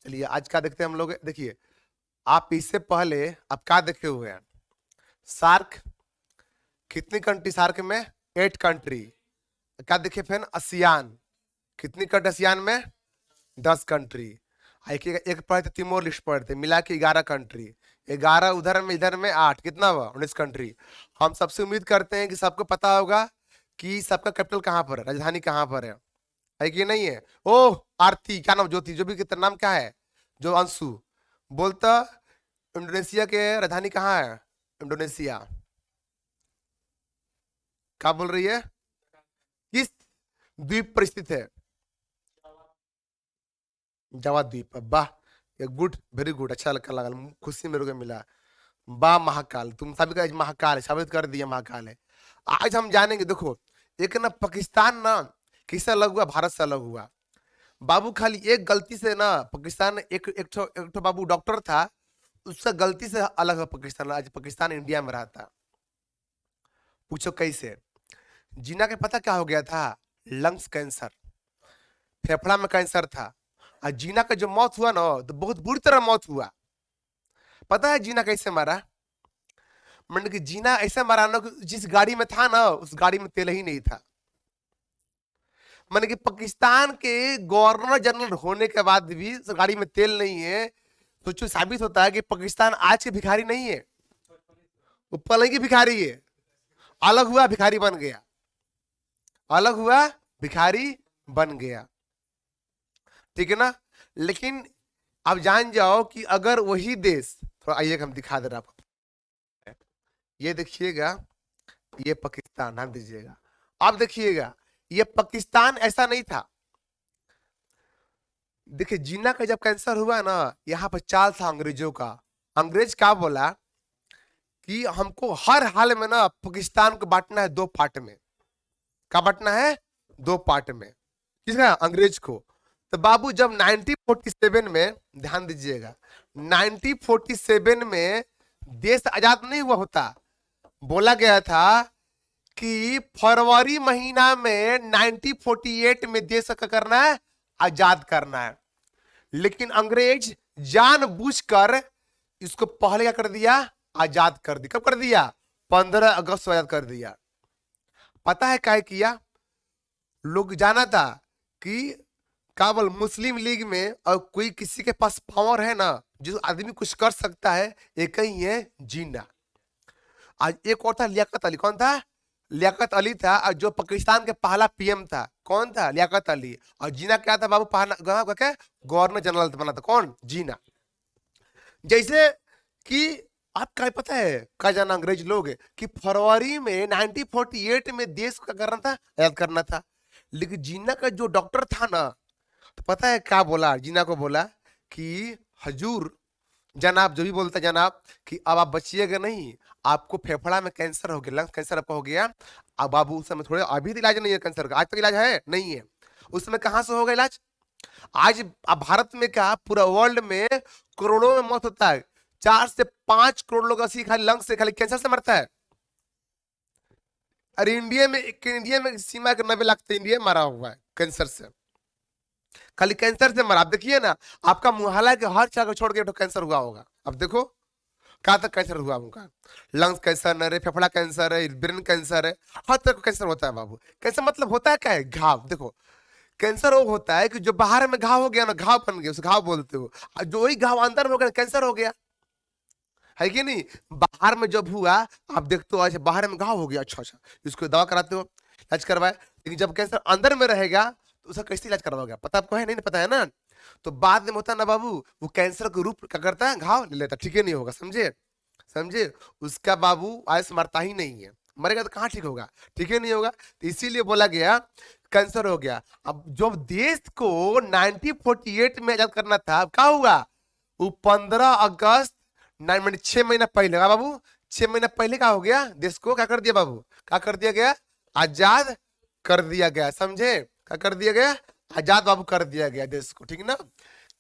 चलिए आज क्या देखते हैं हम लोग। देखिए आप इससे पहले आप क्या देखे हुए हैं, सार्क कितनी कंट्री सार्क में, 8 कंट्री। क्या देखे फिर आसियान, कितनी कंट्री आसियान में, 10 कंट्री। एक पढ़े थे तिमोर लिस्ट पढ़े थे, मिला के 11 कंट्री, 11 उधर में इधर में 8, कितना हुआ 19 कंट्री। हम सबसे उम्मीद करते हैं कि सबको पता होगा कि सबका कैपिटल कहाँ पर है, राजधानी कहाँ पर है कि नहीं है। ओ आरती क्या नाम, ज्योति जो भी कितना नाम क्या है, जो अंशु बोलता इंडोनेशिया के राजधानी कहाँ है, इंडोनेशिया क्या बोल रही है, किस द्वीप पर स्थित है, जावा द्वीप। वाह, ये गुड, वेरी गुड, अच्छा लगा, खुशी मेरे को मिला। वाह महाकाल, तुम सभी का महाकाल है, साबित कर दिया महाकाल है। आज हम जानेंगे, देखो एक ना पाकिस्तान ना किससे अलग हुआ, भारत से अलग हुआ बाबू। खाली एक गलती से ना पाकिस्तान, एक ठो बाबू डॉक्टर था, उससे गलती से अलग है पाकिस्तान। आज पाकिस्तान इंडिया में रहता, पूछो कैसे। जीना के पता क्या हो गया था, लंग्स कैंसर, फेफड़ा में कैंसर था। और जीना का जो मौत हुआ ना तो बहुत बुरी तरह मौत हुआ। पता है जीना कैसे मारा, मैंने कि जीना ऐसे मारा ना, जिस गाड़ी में था ना उस गाड़ी में तेल ही नहीं था। मैंने कि पाकिस्तान के गवर्नर जनरल होने के बाद भी उस गाड़ी में तेल नहीं है, तो जो साबित होता है कि पाकिस्तान आज के भिखारी नहीं है, वो पलंग की भिखारी है। अलग हुआ भिखारी बन गया, अलग हुआ भिखारी बन गया, ठीक है ना। लेकिन अब जान जाओ कि अगर वही देश, थोड़ा आइए हम दिखा दे रहे आपको, ये देखिएगा, ये पाकिस्तान, ध्यान दीजिएगा। अब देखिएगा ये पाकिस्तान ऐसा नहीं था। देखिए जीना का जब कैंसर हुआ ना, यहाँ पर चाल था अंग्रेजों का। अंग्रेज क्या बोला कि हमको हर हाल में ना पाकिस्तान को बांटना है 2 पार्ट में। क्या बांटना है, 2 पार्ट में, किसका, अंग्रेज को। तो बाबू जब 1947 में, ध्यान दीजिएगा, 1947 में देश आजाद नहीं हुआ होता, बोला गया था कि फरवरी महीना में 1948 में देश का करना है, आजाद करना है। लेकिन अंग्रेज जानबूझकर इसको पहले क्या कर दिया, आजाद कर दिया। कब कर दिया, 15 अगस्त को आजाद कर दिया। पता है क्या किया, लोग जाना था कि केवल मुस्लिम लीग में और कोई किसी के पास पावर है ना, जो आदमी कुछ कर सकता है, एक ही है जीना। आज एक और था लियाकत अली, कौन था, लियाकत अली था, और जो पाकिस्तान के पहला पीएम था, कौन था, लियाकत अली। और जीना क्या था बाबू, पहला गवर्नर जनरल बना था, कौन, जीना। जैसे कि आपका पता है क्या जाना अंग्रेज लोग कि फरवरी में 1948 में देश को क्या करना था, आजाद करना था। लेकिन जीना का जो डॉक्टर था ना, तो पता है क्या बोला, जीना को बोला कि हजूर, जनाब, जो भी बोलता जनाब, कि अब आप बचिएगा नहीं, आपको फेफड़ा में कैंसर हो गया, लंग्स कैंसर आपका हो गया। अब बाबू उस समय थोड़े, अभी तो इलाज नहीं है कैंसर का, आज तक इलाज है नहीं है, उस समय कहां से होगा इलाज। आज अब भारत में क्या, पूरा वर्ल्ड में करोड़ों में मौत होता है, 4 से 5 करोड़ लोग ऐसी खाली लंग्स से, खाली कैंसर से मरता है। अरे इंडिया में सीमा के 90 लाख तो इंडिया में मरा हुआ है कैंसर से, खाली कैंसर से मरा। आप देखिए ना, आपका मुहल्ला के हर जगह छोड़ के तो कैंसर हुआ होगा। अब देखो कहाँ तक कैंसर हुआ उनका, लंग्स कैंसर है, फेफड़ा कैंसर है, ब्रेन कैंसर है, हर तरह का कैंसर होता है बाबू। कैंसर मतलब होता है क्या है, घाव। देखो कैंसर वो होता है कि जो बाहर में घाव हो गया ना, घाव बन गया, उसे घाव बोलते हो। और जो वही घाव अंदर में हो गया, कैंसर हो गया, है कि नहीं। बाहर में जब हुआ, आप देखते हो अच्छा बाहर में घाव हो गया, अच्छा अच्छा, इसको दवा कराते हो, इलाज करवाए। लेकिन जब कैंसर अंदर में रहेगा तो उसका कैसे इलाज करवाओगे, पता आपको है नहीं, पता है ना। तो बाद में होता है ना बाबू, वो कैंसर के रूप क्या करता है, घाव ले लेता, ठीक है नहीं होगा, समझे, समझे। उसका बाबू आयस मरता ही नहीं है, मरेगा तो कहाँ ठीक होगा, ठीक है नहीं होगा। तो इसीलिए बोला गया कैंसर हो गया। अब जब देश को 1948 में आजाद करना था, क्या हुआ, वो 15 अगस्त 6 महीना पहले का बाबू, 6 महीना पहले क्या हो गया, देश को क्या कर दिया बाबू, क्या कर दिया गया, आजाद कर दिया गया, समझे। क्या कर दिया गया, आजाद बाबू कर दिया गया देश को, ठीक ना।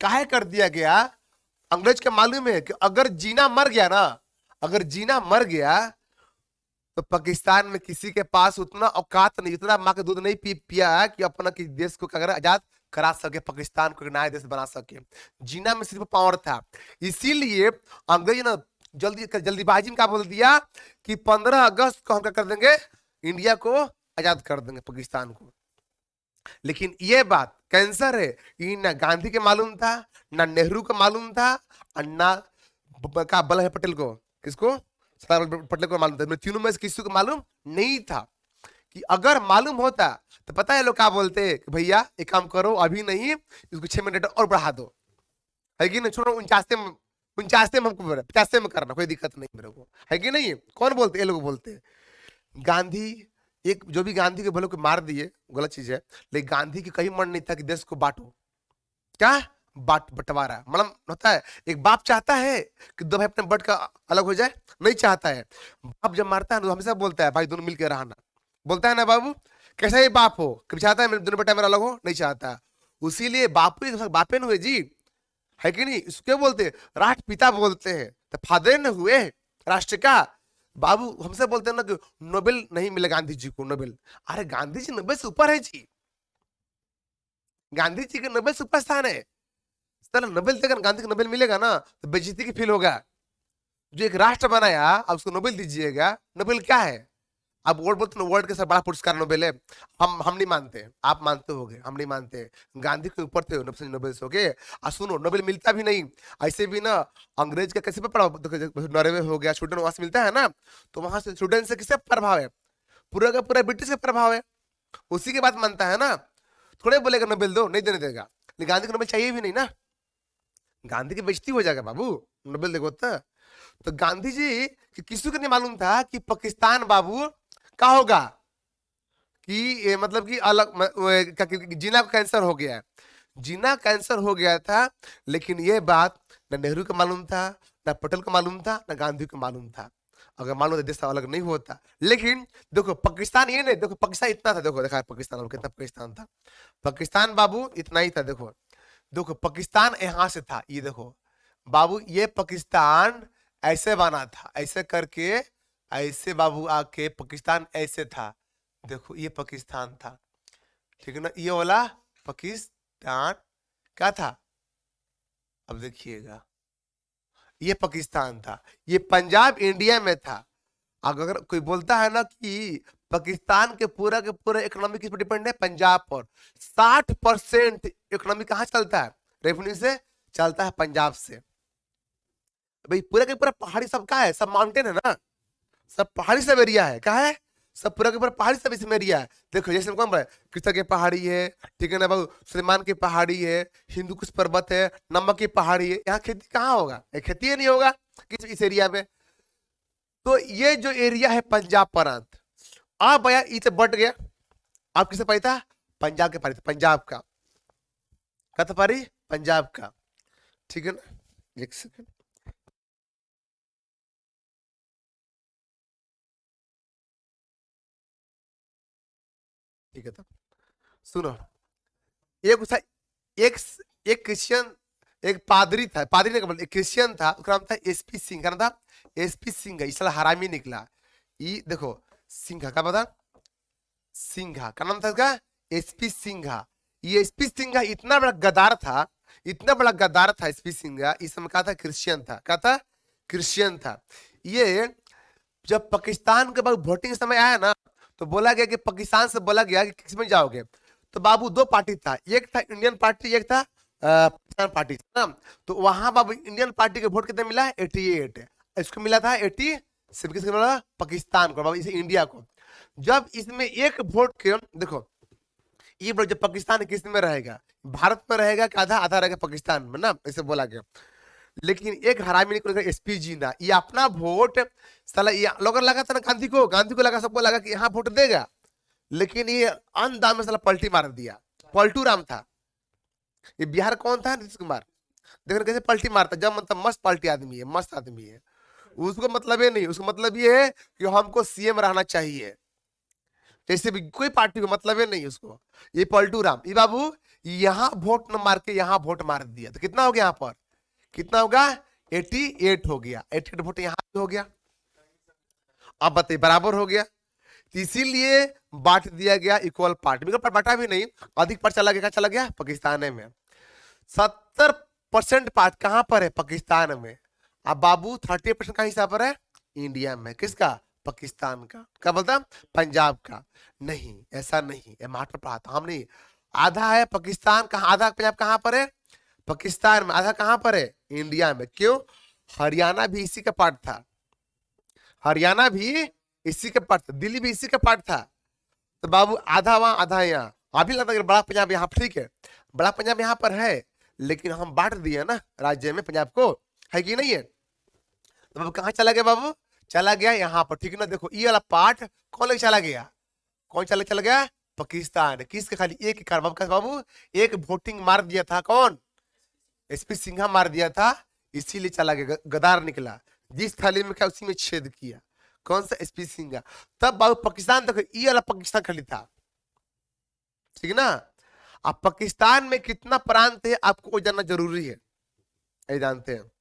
काहे कर दिया गया, अंग्रेज के मालूम है कि अगर जीना मर गया ना, अगर जीना मर गया तो पाकिस्तान में किसी के पास उतना औकात नहीं, उतना माँ का दूध नहीं पिया कि अपना कि देश को अगर आजाद करा सके, पाकिस्तान को एक नया देश बना सके। जिन्ना में सिर्फ पावर था, इसीलिए अंग्रेज ने जल्दीबाजी में क्या बोल दिया कि 15 अगस्त को हम क्या कर देंगे, इंडिया को आजाद कर देंगे, पाकिस्तान को। लेकिन ये बात कैंसर है, ये ना गांधी के मालूम था, ना नेहरू को मालूम था, और ना वल्लभ भाई पटेल को, किसको, सरदार वल्लभ भाई पटेल को मालूम था। तीनों में से किसी को मालूम नहीं था। कि अगर मालूम होता तो पता है लोग क्या बोलते कि भैया एक काम करो, अभी नहीं, इसको 6 मिनट और बढ़ा दो, है कि नहीं, छोड़ो 49 में हमको 50 में करना, कोई दिक्कत नहीं मेरे को, है कि नहीं। कौन बोलते, ये लोग बोलते। गांधी एक जो भी गांधी के बोलो को मार दिए, गलत चीज है, लेकिन गांधी की कहीं मन नहीं था कि देश को बांटो, क्या बंटवारा मतलब होता है। एक बाप चाहता है कि दो भाई अपने बट का अलग हो जाए, नहीं चाहता है। बाप जब मारता है तो हमेशा बोलता है भाई दोनों मिलकर रहना, बोलता है ना बाबू, कैसा ही बाप हो, कभी चाहता है मेरे दोनों बेटा मेरा अलग हो, नहीं चाहता। उसीलिए बापू बापे न हुए जी, है कि नहीं। इसके बोलते राष्ट्रपिता बोलते हैं, तो फादर न हुए राष्ट्र का। बाबू हमसे बोलते हैं ना कि नोबेल नहीं मिले गांधी जी को, नोबेल। अरे गांधी जी नोबेल से ऊपर है जी, गांधी जी के नोबेल से ऊपर स्थान है। नोबेल देकर गांधी को नोबेल मिलेगा ना तो बेइज्जती की फील होगा। जो एक राष्ट्र बनाया अब उसको नोबेल दीजिएगा, नोबेल क्या है। अब वर्ल्ड बोलते ना, वर्ल्ड के सब बड़ा पुरस्कार नोबेल है। हम नहीं मानते, आप मानते होगे, हम नहीं मानते। गांधी के ऊपर थे नोबेल से, ओके। और सुनो, नोबेल मिलता भी नहीं ऐसे भी ना, अंग्रेज का कैसे पे पढ़ा, नॉर्वे हो गया, स्वीडन, वहां से मिलता है ना, तो वहां से स्वीडन से किसका प्रभाव है, पूरा का पूरा ब्रिटिश का प्रभाव है, उसी के बात मानता है ना। थोड़े बोलेगा नोबेल दो, नहीं देने देगा। लेकिन गांधी को नोबेल चाहिए भी नहीं ना, गांधी की बेइज्जती हो जाएगा बाबू, नोबेल देखो तो गांधी जी किसी को नहीं मालूम था कि पाकिस्तान बाबू क्या होगा, कि मतलब कि अलग जिना को कैंसर हो गया है, जिना कैंसर हो गया था। लेकिन ये बात न नेहरू को मालूम था, न पटेल को मालूम था, न गांधी को मालूम था। अगर मालूम तो देश अलग नहीं होता। लेकिन देखो पाकिस्तान, ये नहीं, देखो पाकिस्तान इतना था, देखो देखा पाकिस्तान कितना पाकिस्तान था, पाकिस्तान बाबू इतना ही था। देखो देखो पाकिस्तान यहां से था, ये देखो बाबू, ये पाकिस्तान ऐसे बना था, ऐसे करके, ऐसे बाबू आके पाकिस्तान ऐसे था। देखो ये पाकिस्तान था, ठीक है ना, ये वाला पाकिस्तान क्या था, अब देखिएगा, ये पाकिस्तान था, ये पंजाब इंडिया में था। अगर कोई बोलता है ना कि पाकिस्तान के पूरा इकोनॉमी किस पर डिपेंड है, पंजाब पर। 60% इकोनॉमी कहाँ चलता है, रेवेन्यू से चलता है पंजाब से। भाई पूरा के पूरा पहाड़ी सब का है, सब माउंटेन है ना, सब पहाड़ी सब एरिया है, क्या है, सब पूरा के पूरा पहाड़ी सब इसमें एरिया है। देखो जैसे कौन है, कृष्णा के पहाड़ी है, ठीक है ना बाबू, सुलेमान की पहाड़ी है, हिंदू कुछ पर्वत है, नमक की पहाड़ी है। यहाँ खेती कहाँ होगा, खेती ही नहीं होगा किस इस एरिया में। तो ये जो एरिया है पंजाब प्रांत, अब भैया इसे बट गया, आप किसे पाई था, पंजाब के पारी, पंजाब का क्या था पारी, पंजाब का, ठीक है ना। एक सेकंड, ठीक है, तब सुनो। एक उसका एक एक क्रिश्चियन, एक पादरी था, पादरी ने एक क्रिश्चियन था, उसका नाम था एसपी सिंह, का नाम था एसपी सिंह। इस साल हरामी निकला, ये देखो सिंघा का पता, सिंघा का नाम था इसका एसपी सिंघा। ये एसपी सिंघा इतना बड़ा गद्दार था, इतना बड़ा गद्दार था एसपी सिंघा। इस समय कहा था क्रिश्चियन था, कहा था क्रिश्चियन था। ये जब पाकिस्तान के बाद वोटिंग समय आया ना, तो बोला गया कि पाकिस्तान से बोला गया कि किस में जाओगे, तो बाबू दो पार्टी था, एक था इंडियन पार्टी, एक था पाकिस्तान पार्टी ना। तो वहां बाबू इंडियन पार्टी के वोट कितने मिला, 88, इसको मिला था 80, सिर्फ किसको मिला, पाकिस्तान को, बाबू इसे इंडिया को। जब इसमें एक वोट के, देखो ये जब पाकिस्तान किस में रहेगा, भारत में रहेगा कि आधा आधा रहेगा पाकिस्तान में ना, ऐसे बोला गया। लेकिन एक हरामी निकल एसपी जी ना, ये अपना वोट साला, ये लोग लगा था ना गांधी को लगा, सबको लगा कि यहाँ वोट देगा। लेकिन ये अंधाधुंध में साला पलटी मार दिया, पलटू राम था। ये बिहार कौन था, नीतीश कुमार। देखो कैसे पलटी मारता, जब मतलब मस्त पलटी आदमी है, मस्त आदमी है। उसको मतलब ये नहीं, उसको मतलब ये है कि हमको सीएम रहना चाहिए, जैसे भी कोई पार्टी को मतलब है नहीं उसको। ये पलटू राम, ये बाबू यहाँ वोट न मार के यहाँ वोट मार दिया, तो कितना हो गया, यहाँ पर कितना होगा, 88 हो गया, 88 वोट यहाँ हो गया। अब बताइए बराबर हो गया। तो इसीलिए बांट दिया गया इक्वल पार्ट, बिल्कुल बांटा भी नहीं, अधिक पार्ट चला गया, क्या चला गया, पाकिस्तान में। 70% पार्ट कहां पर है, पाकिस्तान में। अब बाबू 30% का हिस्सा पर है इंडिया में, किसका, पाकिस्तान का। क्या बोलता, पंजाब का। नहीं, ऐसा नहीं है, मास्टर पढ़ा था हम नहीं। आधा है पाकिस्तान का, आधा पंजाब कहां पर है, पाकिस्तान में, आधा कहां पर है, इंडिया में। क्यों, हरियाणा भी इसी का पार्ट था, हरियाणा भी इसी का पार्ट था, दिल्ली भी इसी का पार्ट था। तो बाबू आधा वहां आधा यहाँ, अभी लगता है बड़ा पंजाब यहाँ पर, ठीक है, बड़ा पंजाब यहाँ पर है, लेकिन हम बांट दिए ना राज्य में पंजाब को, है कि नहीं है। तो बाबू कहाँ चला गया, बाबू चला गया यहाँ पर, ठीक है ना। देखो ये वाला पार्ट कौन लेके चला गया, कौन चला गया, पाकिस्तान। किसके, खाली एक ही कारण बाबू, एक वोटिंग मार दिया था, कौन, एसपी सिंघा मार दिया था, इसीलिए चला गया, गदार निकला, जिस थाली में क्या उसी में छेद किया, कौन सा, एसपी सिंघा। तब बाबू पाकिस्तान तक ये वाला पाकिस्तान खाली था, ठीक है ना। अब पाकिस्तान में कितना प्रांत है आपको जानना जरूरी है, ये जानते हैं,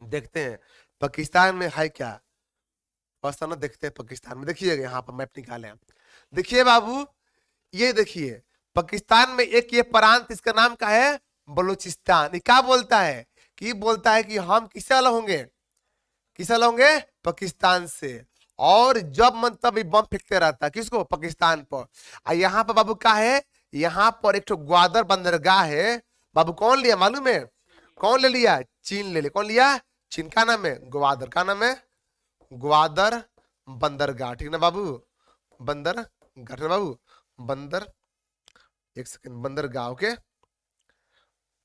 देखते हैं पाकिस्तान में है क्या, फर्स्ट ना देखते हैं पाकिस्तान में। देखिएगा यहाँ पर मैप निकाले हम, देखिए बाबू, ये देखिए पाकिस्तान में एक ये प्रांत, इसका नाम क्या है, बलूचिस्तान। ये क्या बोलता है, कि बोलता है कि हम किससे अलग होंगे, किससे अलग होंगे, पाकिस्तान से। और जब मन तब बम फेंकते रहता है, किसको, पाकिस्तान पर। यहाँ पर बाबू क्या है, यहाँ पर एक ग्वादर बंदरगाह है बाबू, कौन लिया मालूम है, कौन ले लिया, चीन ले लिया, कौन लिया, चीन। का नाम है ग्वादर, का नाम है ग्वादर बंदरगाह, ठीक ना बाबू, बंदरगाह बाबू, बंदर, एक सेकंड, बंदरगाह, ओके।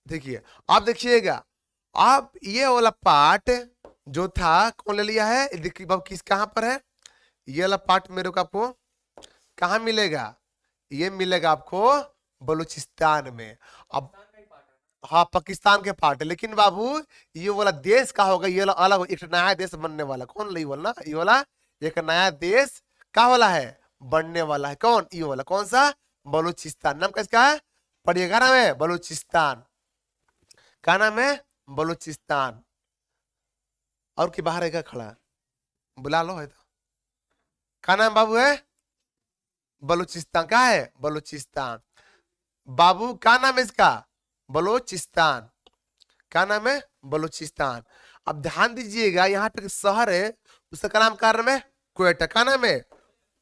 देखिए आप देखिएगा, अब ये वाला पार्ट जो था कौन ले लिया है, देखिए बाबू किस कहां पर है, ये वाला पार्ट मेरे को आपको कहां मिलेगा, ये मिलेगा आपको बलूचिस्तान में। अब हाँ पाकिस्तान के पार्ट है, लेकिन बाबू ये वाला देश का होगा, ये वाला अलग एक नया देश बनने वाला, कौन, ये वाला, ये वाला एक नया देश का वाला है, बनने वाला है, कौन, ये वाला, कौन सा, बलूचिस्तान। नाम किसका है, पढ़िएगा, नाम है बलूचिस्तान, का नाम है बलूचिस्तान। और की बाहर है खड़ा, बुला लो, है तो, का नाम बाबू है बलूचिस्तान, का है बलूचिस्तान। बाबू का नाम है इसका, बलूचिस्तान, का नाम है बलूचिस्तान। अब ध्यान दीजिएगा, यहाँ पे शहर है, उसका नाम का नाम है क्वेटा, का नाम है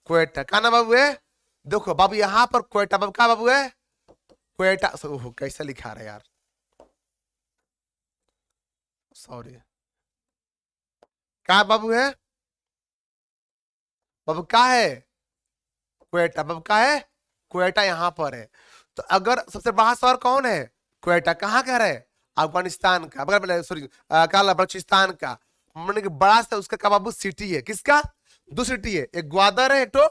क्वेटा, का नाम बाबू है, देखो बाबू यहाँ पर क्वेटा, बाबू का बाबू है क्वेटा, कैसा लिखा रहा है यार, सॉरी, क्या बाबू है, बाबू का है क्वेटा, बाबू का है क्वेटा, यहाँ पर है। तो अगर सबसे बड़ा शहर कौन है, क्वेटा, कहाँ का है, अफगानिस्तान का, सॉरी बलूचिस्तान का, मैंने कि बड़ा सा उसका का बाबू सिटी है, किसका, दो सिटी है, एक ग्वादर है, एक तो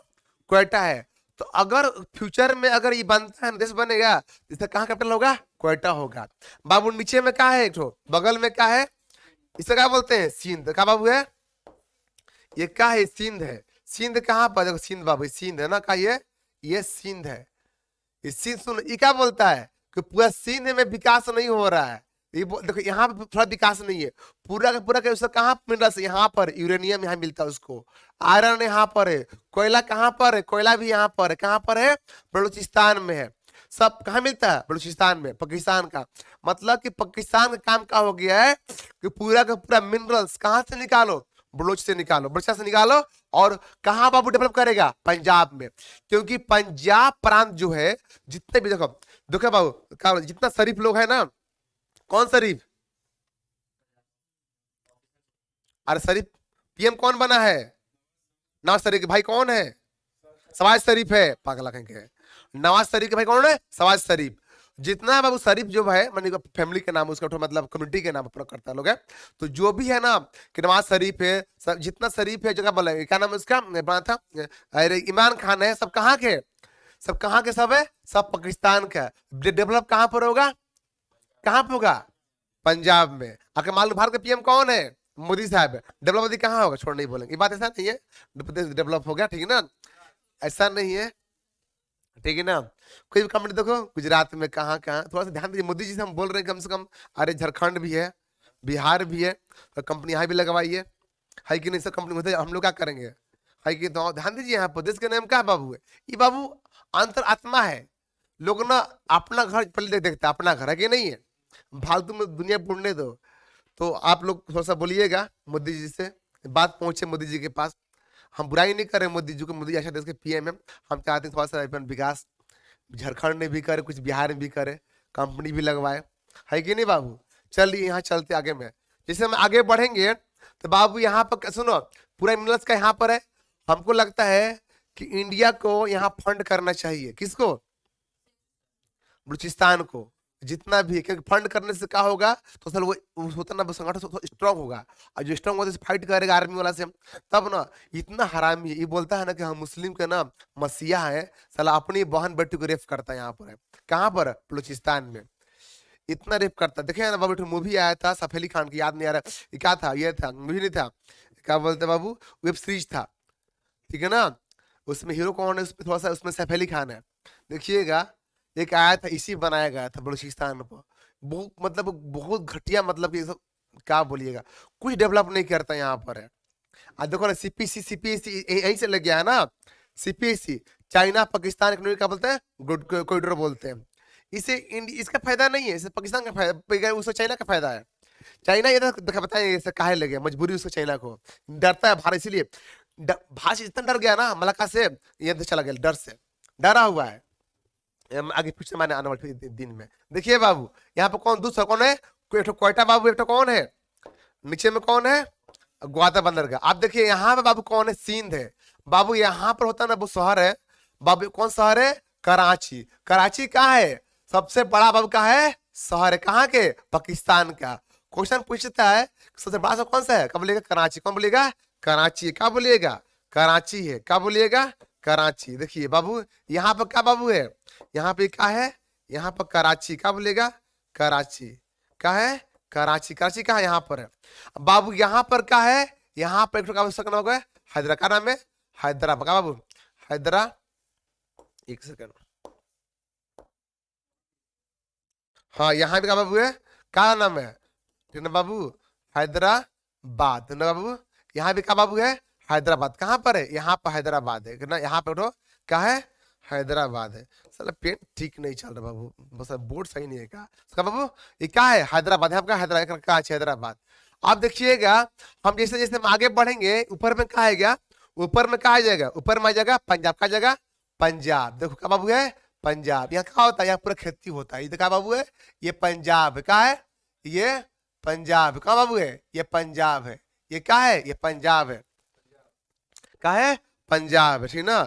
क्वेटा है। तो अगर फ्यूचर में अगर ये बनता है, देश बनेगा, इसका कहाँ कैपिटल होगा, क्वेटा होगा। बाबू नीचे में क्या है, एक तो बगल में क्या है, इसे क्या बोलते हैं, सिंध, का बाबू है, ये क्या है, सिंध है। सिंध कहाँ पर, देखो सिंध बाबू, सिंध है ना, का ये सिंध है, ये सिंध। सुन, ये क्या बोलता है कि पूरा सिंध में विकास नहीं हो रहा है, ये देखो यहाँ पे थोड़ा विकास नहीं है, पूरा का पूरा उसका कहाँ मिनरल्स, यहाँ पर यूरेनियम यहाँ मिलता है उसको, आयरन यहाँ पर है, कोयला कहाँ पर है, कोयला भी यहाँ पर है, कहाँ पर है, बलूचिस्तान में है। सब कहाँ मिलता है, बलूचिस्तान में, पाकिस्तान का। मतलब कि पाकिस्तान का काम क्या हो गया है कि पूरा का पूरा मिनरल्स कहाँ से निकालो, बलूच से निकालो, बलूचिस्तान से निकालो, और कहाँ बाबू डेवलप करेगा, पंजाब में। क्योंकि पंजाब प्रांत जो है, जितने भी देखो देखो बाबू, जितना शरीफ लोग है ना, कौन शरीफ, अरे शरीफ पीएम कौन बना है, नवाज शरीफ के भाई कौन है, शहबाज शरीफ है, पागला कहेंगे, नवाज शरीफ के भाई कौन है, शहबाज शरीफ। जितना बाबू शरीफ जो है, मान फैमिली के नाम, उसका मतलब कम्युनिटी के नाम पर करता लोग है। तो जो भी है ना, कि नवाज शरीफ है, सब जितना शरीफ है, जगह बोला, क्या नाम है उसका बना था, अरे इमरान खान है, सब कहाँ के, सब कहाँ के, सब है, सब पाकिस्तान का। डेवलप कहाँ पर होगा, कहाँ पर होगा, पंजाब में। आके मालूम भारत के पीएम कौन है, मोदी साहब। डेवलप मोदी कहाँ होगा, छोड़ नहीं बोलेंगे, ये बात ऐसा नहीं है, डेवलप हो गया, ठीक है ना, ऐसा नहीं है, ठीक है ना। कोई भी कंपनी देखो गुजरात में, कहाँ कहाँ, थोड़ा सा ध्यान दीजिए, मोदी जी से हम बोल रहे हैं कम से कम, अरे झारखंड भी है, बिहार भी है, तो कंपनी यहाँ भी लगवाइए, है कि नहीं, सब कंपनी होते, हम लोग क्या करेंगे, है कि तो ध्यान दीजिए यहाँ पर देश का नाम क्या बाबू है, ये बाबू अंतर आत्मा है। लोग ना अपना घर पहले देखते हैं, अपना घर है कि नहीं है, फालतू में दुनिया बुढ़ने दो। तो आप लोग थोड़ा सा बोलिएगा मोदी जी से, बात पहुंचे मोदी जी के पास। हम बुराई नहीं कर रहे मोदी जी को, मोदी ऐसा देश के पीएम है, हम चाहते हैं थोड़ा सा अपन विकास झारखंड में भी करे, कुछ बिहार में भी करे, कंपनी भी लगवाए, है कि नहीं बाबू। चलिए यहाँ चलते आगे में, जैसे हम आगे बढ़ेंगे तो बाबू यहाँ पर सुनो पूरा मिनरल्स का यहाँ पर है। हमको लगता है कि इंडिया को यहाँ फंड करना चाहिए, किसको, बलूचिस्तान को, जितना भी है, क्योंकि फंड करने से क्या होगा तो असल वो होता ना संगठन स्ट्रांग होगा, और जो स्ट्रांग होता है फाइट करेगा आर्मी वाला से, तब ना इतना हरामी है, ये बोलता है ना कि हम मुस्लिम के ना मसीहा है, साला अपनी बहन बेटी को रेप करता है यहाँ पर है, कहाँ पर, बलूचिस्तान में इतना रेप करता है। देखिए ना बाबू मूवी आया था सैफ अली खान की, याद नहीं आ रहा ये क्या था, ये था मूवी नहीं था, क्या बोलते बाबू, वेब सीरीज था, ठीक है ना। उसमें हीरो कौन है, उसमें थोड़ा सा उसमें सैफ अली खान है, देखिएगा एक आया था, इसी बनाया गया था बलूचिस्तान पर, बहुत मतलब बहुत घटिया, मतलब कि सब क्या बोलिएगा, कुछ डेवलप नहीं करता यहाँ पर है। आज देखो ना सीपीसी सीपीएससी यहीं से लग गया है ना, सीपीएससी चाइना पाकिस्तान इकोनॉमिक क्या बोलते हैं, कॉरिडोर बोलते हैं। इसे इसका फायदा नहीं है, इसे पाकिस्तान का फायदा, उससे चाइना का फायदा है। चाइना ये देखा बताए इसे काहे लगे मजबूरी उसको, चाइना को डरता है भारत, इसीलिए भारत इतना डर गया ना मलक्का से, ये चला गया डर से, डरा हुआ है। आगे पीछे माने आने वाले दिन में देखिए बाबू, यहाँ पे कौन दूसरा कौन है, कोयटा बाबू, एक कौन है नीचे में, कौन है, ग्वादर बंदरगाह। आप देखिए यहाँ पे बाबू कौन है, सिंध है बाबू, यहाँ पर होता है ना वो शहर है बाबू, कौन शहर है, कराची। कराची कहाँ है, सबसे बड़ा बाबू का है शहर है, कहाँ के, पाकिस्तान का। क्वेश्चन पूछता है सबसे बड़ा शहर कौन सा है, कब बोलेगा कराची, कौन बोलेगा कराची, क्या बोलिएगा कराची है, क्या बोलिएगा कराची। देखिए बाबू यहाँ पर क्या बाबू है, यहाँ पे क्या है, यहाँ पर कराची, क्या बोलेगा कराची, क्या है कराची, कराची कहाँ यहाँ पर है बाबू। यहाँ पर क्या है, यहाँ पर एक नाम होगा हैदरा, का नाम है हैदराबाद, का बाबू हैदरा, एक सेकंड, हाँ यहाँ पे क्या बाबू है, क्या नाम है, ठीक ना बाबू हैदराबाद ना बाबू, यहाँ पे क्या बाबू है हैदराबाद, कहाँ पर है, यहाँ पर हैदराबाद है ना, यहाँ पे उठो क्या है हैदराबाद है। साला पेन ठीक नहीं चल रहा बाबू, बस बोर्ड सही नहीं है क्या इसका बाबू, ये क्या है हैदराबाद, यहाँ का हैदराबाद का हैदराबाद। आप देखिएगा हम जैसे जैसे हम आगे बढ़ेंगे ऊपर में क्या आएगा, ऊपर में क्या आ जाएगा, ऊपर में आ जाएगा पंजाब, का जगह पंजाब, देखो क्या बाबू है पंजाब। यहाँ क्या होता है, यहाँ पूरा खेती होता है, ये क्या बाबू है, ये पंजाब क्या है, ये पंजाब, क्या बाबू है, ये पंजाब है, ये क्या है, ये पंजाब है, क्या है पंजाब है, ठीक ना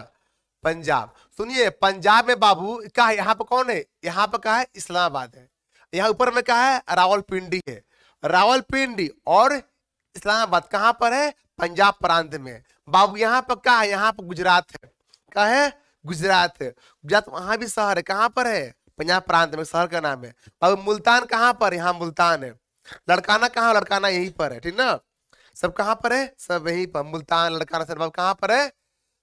पंजाब। सुनिए पंजाब में बाबू क्या है, यहाँ पर कौन है, यहाँ पर क्या है इस्लामाबाद है, यहाँ ऊपर में क्या है रावलपिंडी है, रावलपिंडी और इस्लामाबाद कहाँ पर है, पंजाब प्रांत में बाबू। यहाँ पर क्या है, यहाँ पर गुजरात है, क्या है गुजरात है, गुजरात वहां भी शहर है, कहाँ पर है पंजाब प्रांत में, शहर का नाम है बाबू। मुल्तान कहाँ पर, यहाँ मुल्तान है। लड़काना कहाँ, लड़काना यहीं पर है, ठीक ना, सब कहाँ पर है, सब यहीं पर, मुल्तान लड़काना सब बाबू कहाँ पर है,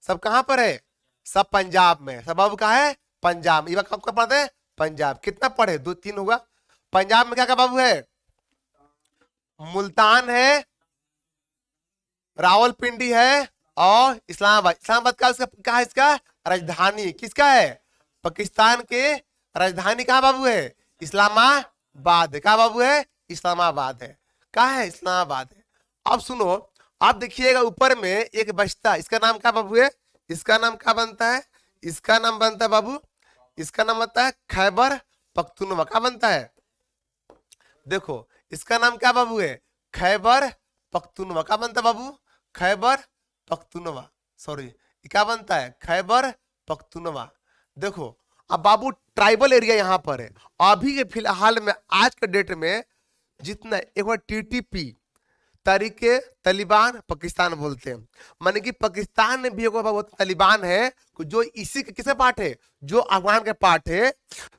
सब कहाँ पर है, सब पंजाब में, सब बाबू कहाँ है पंजाब। ये कब पढ़ते हैं पंजाब, कितना पढ़े, 2 3 होगा। पंजाब में क्या क्या बाबू है, मुल्तान है, रावलपिंडी है और इस्लामाबाद। इस्लामाबाद का उसका क्या है, इसका राजधानी, किसका है पाकिस्तान के राजधानी कहाँ बाबू है, इस्लामाबाद है, कहाँ बाबू है इस्लामाबाद है, कहाँ है इस्लामाबाद है। अब सुनो आप देखिएगा ऊपर में एक बचता, इसका नाम क्या बाबू है, इसका नाम क्या बनता है, इसका नाम बनता है बाबू, इसका नाम बनता है खैबर पख्तूनवा, क्या बनता है, देखो इसका नाम क्या बाबू है खैबर पख्तूनवा, क्या बनता है बाबू खैबर पख्तूनवा, सॉरी क्या बनता है खैबर पख्तूनवा। देखो अब बाबू ट्राइबल एरिया यहाँ पर है, अभी के फिलहाल में आज के डेट में जितना एक बार टीटीपी तरीके तालिबान पाकिस्तान बोलते हैं, माने कि पाकिस्तान में भी एक तालिबान है जो इसी के किसका पार्ट है, जो अफगान का पार्ट है,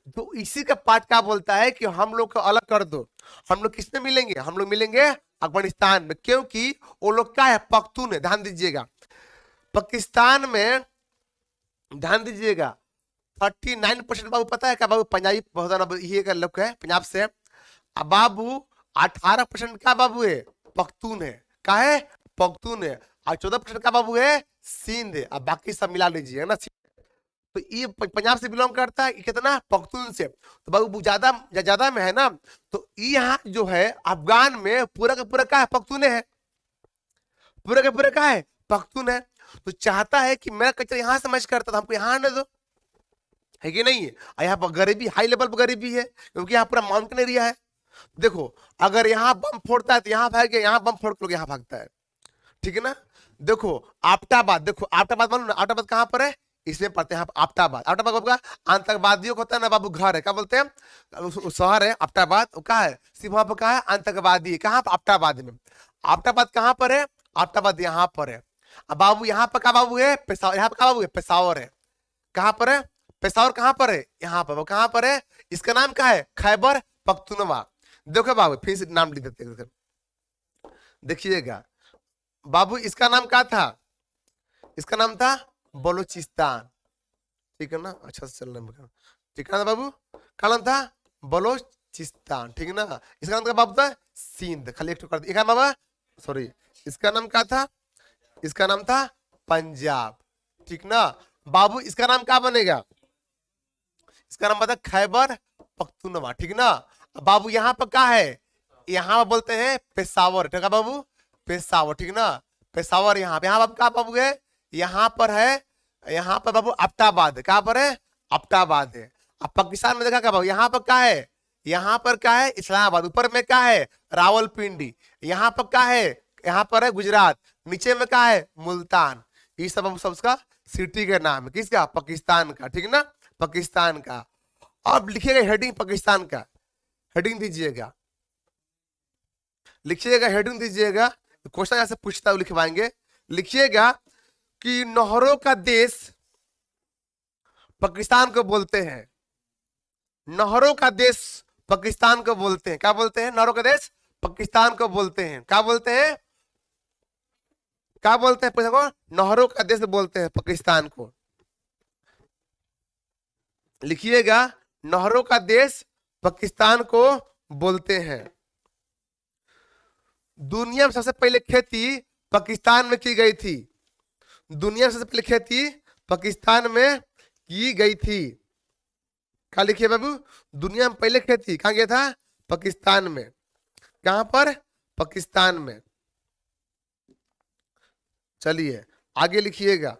जो इसी का पार्ट क्या बोलता है कि हम लोग को अलग कर दो। हम लोग किसमें मिलेंगे, हम लोग मिलेंगे अफगानिस्तान में, क्योंकि वो लोग क्या है पख्तून है। ध्यान दीजिएगा पाकिस्तान में, ध्यान दीजिएगा 39% बाबू पता है क्या बाबू पंजाबी बहुत ये का लोग है पंजाब से, अब बाबू 18% का बाबू है पख्तून है, का है पख्तून है, और 14% का बाबू है सिंध, अब बाकी सब मिला लीजिए है ना। तो ये पंजाब से बिलोंग करता है, कितना पख्तून से, तो बाबू ज्यादा ज्यादा में है ना। तो यहाँ जो है अफगान में पूरा का पूरा क्या है, पख्तूने है, पूरा का पूरा क्या है, पख्तून है। तो चाहता है कि मेरा कल्चर यहाँ से मैच करता था, हमको यहाँ आने दो, है कि नहीं है। यहाँ पर गरीबी, हाई लेवल पर गरीबी है, क्योंकि यहाँ पूरा माउंटेन एरिया है। देखो अगर यहाँ बम फोड़ता है तो यहाँ भाग गया, यहाँ बम फोड़ के लोग यहाँ भागता है, ठीक है ना। देखो आपटाबाद, देखो आपटाबाद मालूम ना, आपटाबाद कहाँ पर है, इसमें पढ़ते हैं आपटाबाद। आपटाबाद का आतंकवादियों को होता है ना बाबू, घर है, क्या बोलते हैं, शहर है आपटाबाद, कहा है सिर्फ वहां पर, कहा है आतंकवादी, कहाँ पर, आपटाबाद में। आपटाबाद कहाँ पर है, आपटाबाद यहाँ पर है। अब बाबू यहाँ पर, कहा बाबू है पेशावर, यहाँ पर कहा बाबू है पेशावर है, कहाँ पर है पेशावर, कहाँ पर है, यहाँ पर, वो कहाँ पर है, इसका नाम क्या है, खैबर पख्तूनवा। देखो बाबू फिर से नाम लिख देते हैं, देखिएगा बाबू, इसका नाम क्या था, इसका नाम था बलोचिस्तान, ठीक है ना, अच्छा से चलना, ठीक है ना बाबू, क्या नाम था, बलोचिस्तान, ठीक है ना। इसका नाम क्या बाबू था, सिंध, खाली एक कर दिया बाबा, सॉरी, इसका नाम क्या था, इसका नाम था पंजाब, ठीक ना बाबू। इसका नाम क्या बनेगा, इसका नाम बता खैबर पख्तूनवा, ठीक ना। बाबू यहाँ पर क्या है, यहाँ बोलते हैं पेशावर, ठीक है बाबू, पेशावर, ठीक ना, पेशावर। यहाँ पे, यहाँ बाबू क्या बाबू है, यहाँ पर है, यहाँ पर बाबू अब्टाबाद, कहाँ पर है, अब्टाबाद है। अब पाकिस्तान में देखा क्या बाबू, यहाँ पर क्या है, यहाँ पर क्या है, इस्लामाबाद, ऊपर में क्या है, रावलपिंडी, यहाँ पर क्या है, यहाँ पर है गुजरात, नीचे में क्या है, मुल्तान। ये सब उसका सिटी का नाम है, किसका, पाकिस्तान का, ठीक है ना, पाकिस्तान का। अब लिखिएगा हेडिंग पाकिस्तान का, हेडिंग दीजिएगा, लिखिएगा हेडिंग दीजिएगा, क्वेश्चन ऐसे पूछता है लिखवाएंगे, लिखिएगा कि नहरों का देश पाकिस्तान को बोलते हैं, नहरों का देश पाकिस्तान को बोलते हैं, क्या बोलते हैं, नहरों का देश पाकिस्तान को बोलते हैं, क्या बोलते हैं, क्या बोलते हैं, नहरों का देश बोलते हैं पाकिस्तान को। लिखिएगा नहरों का देश पाकिस्तान को बोलते हैं। दुनिया में सबसे पहले खेती पाकिस्तान में की गई थी, दुनिया में सबसे पहले खेती पाकिस्तान में की गई थी, क्या लिखिए बाबू, दुनिया में पहले खेती कहां गया था, पाकिस्तान में, कहां पर, पाकिस्तान में। चलिए आगे लिखिएगा,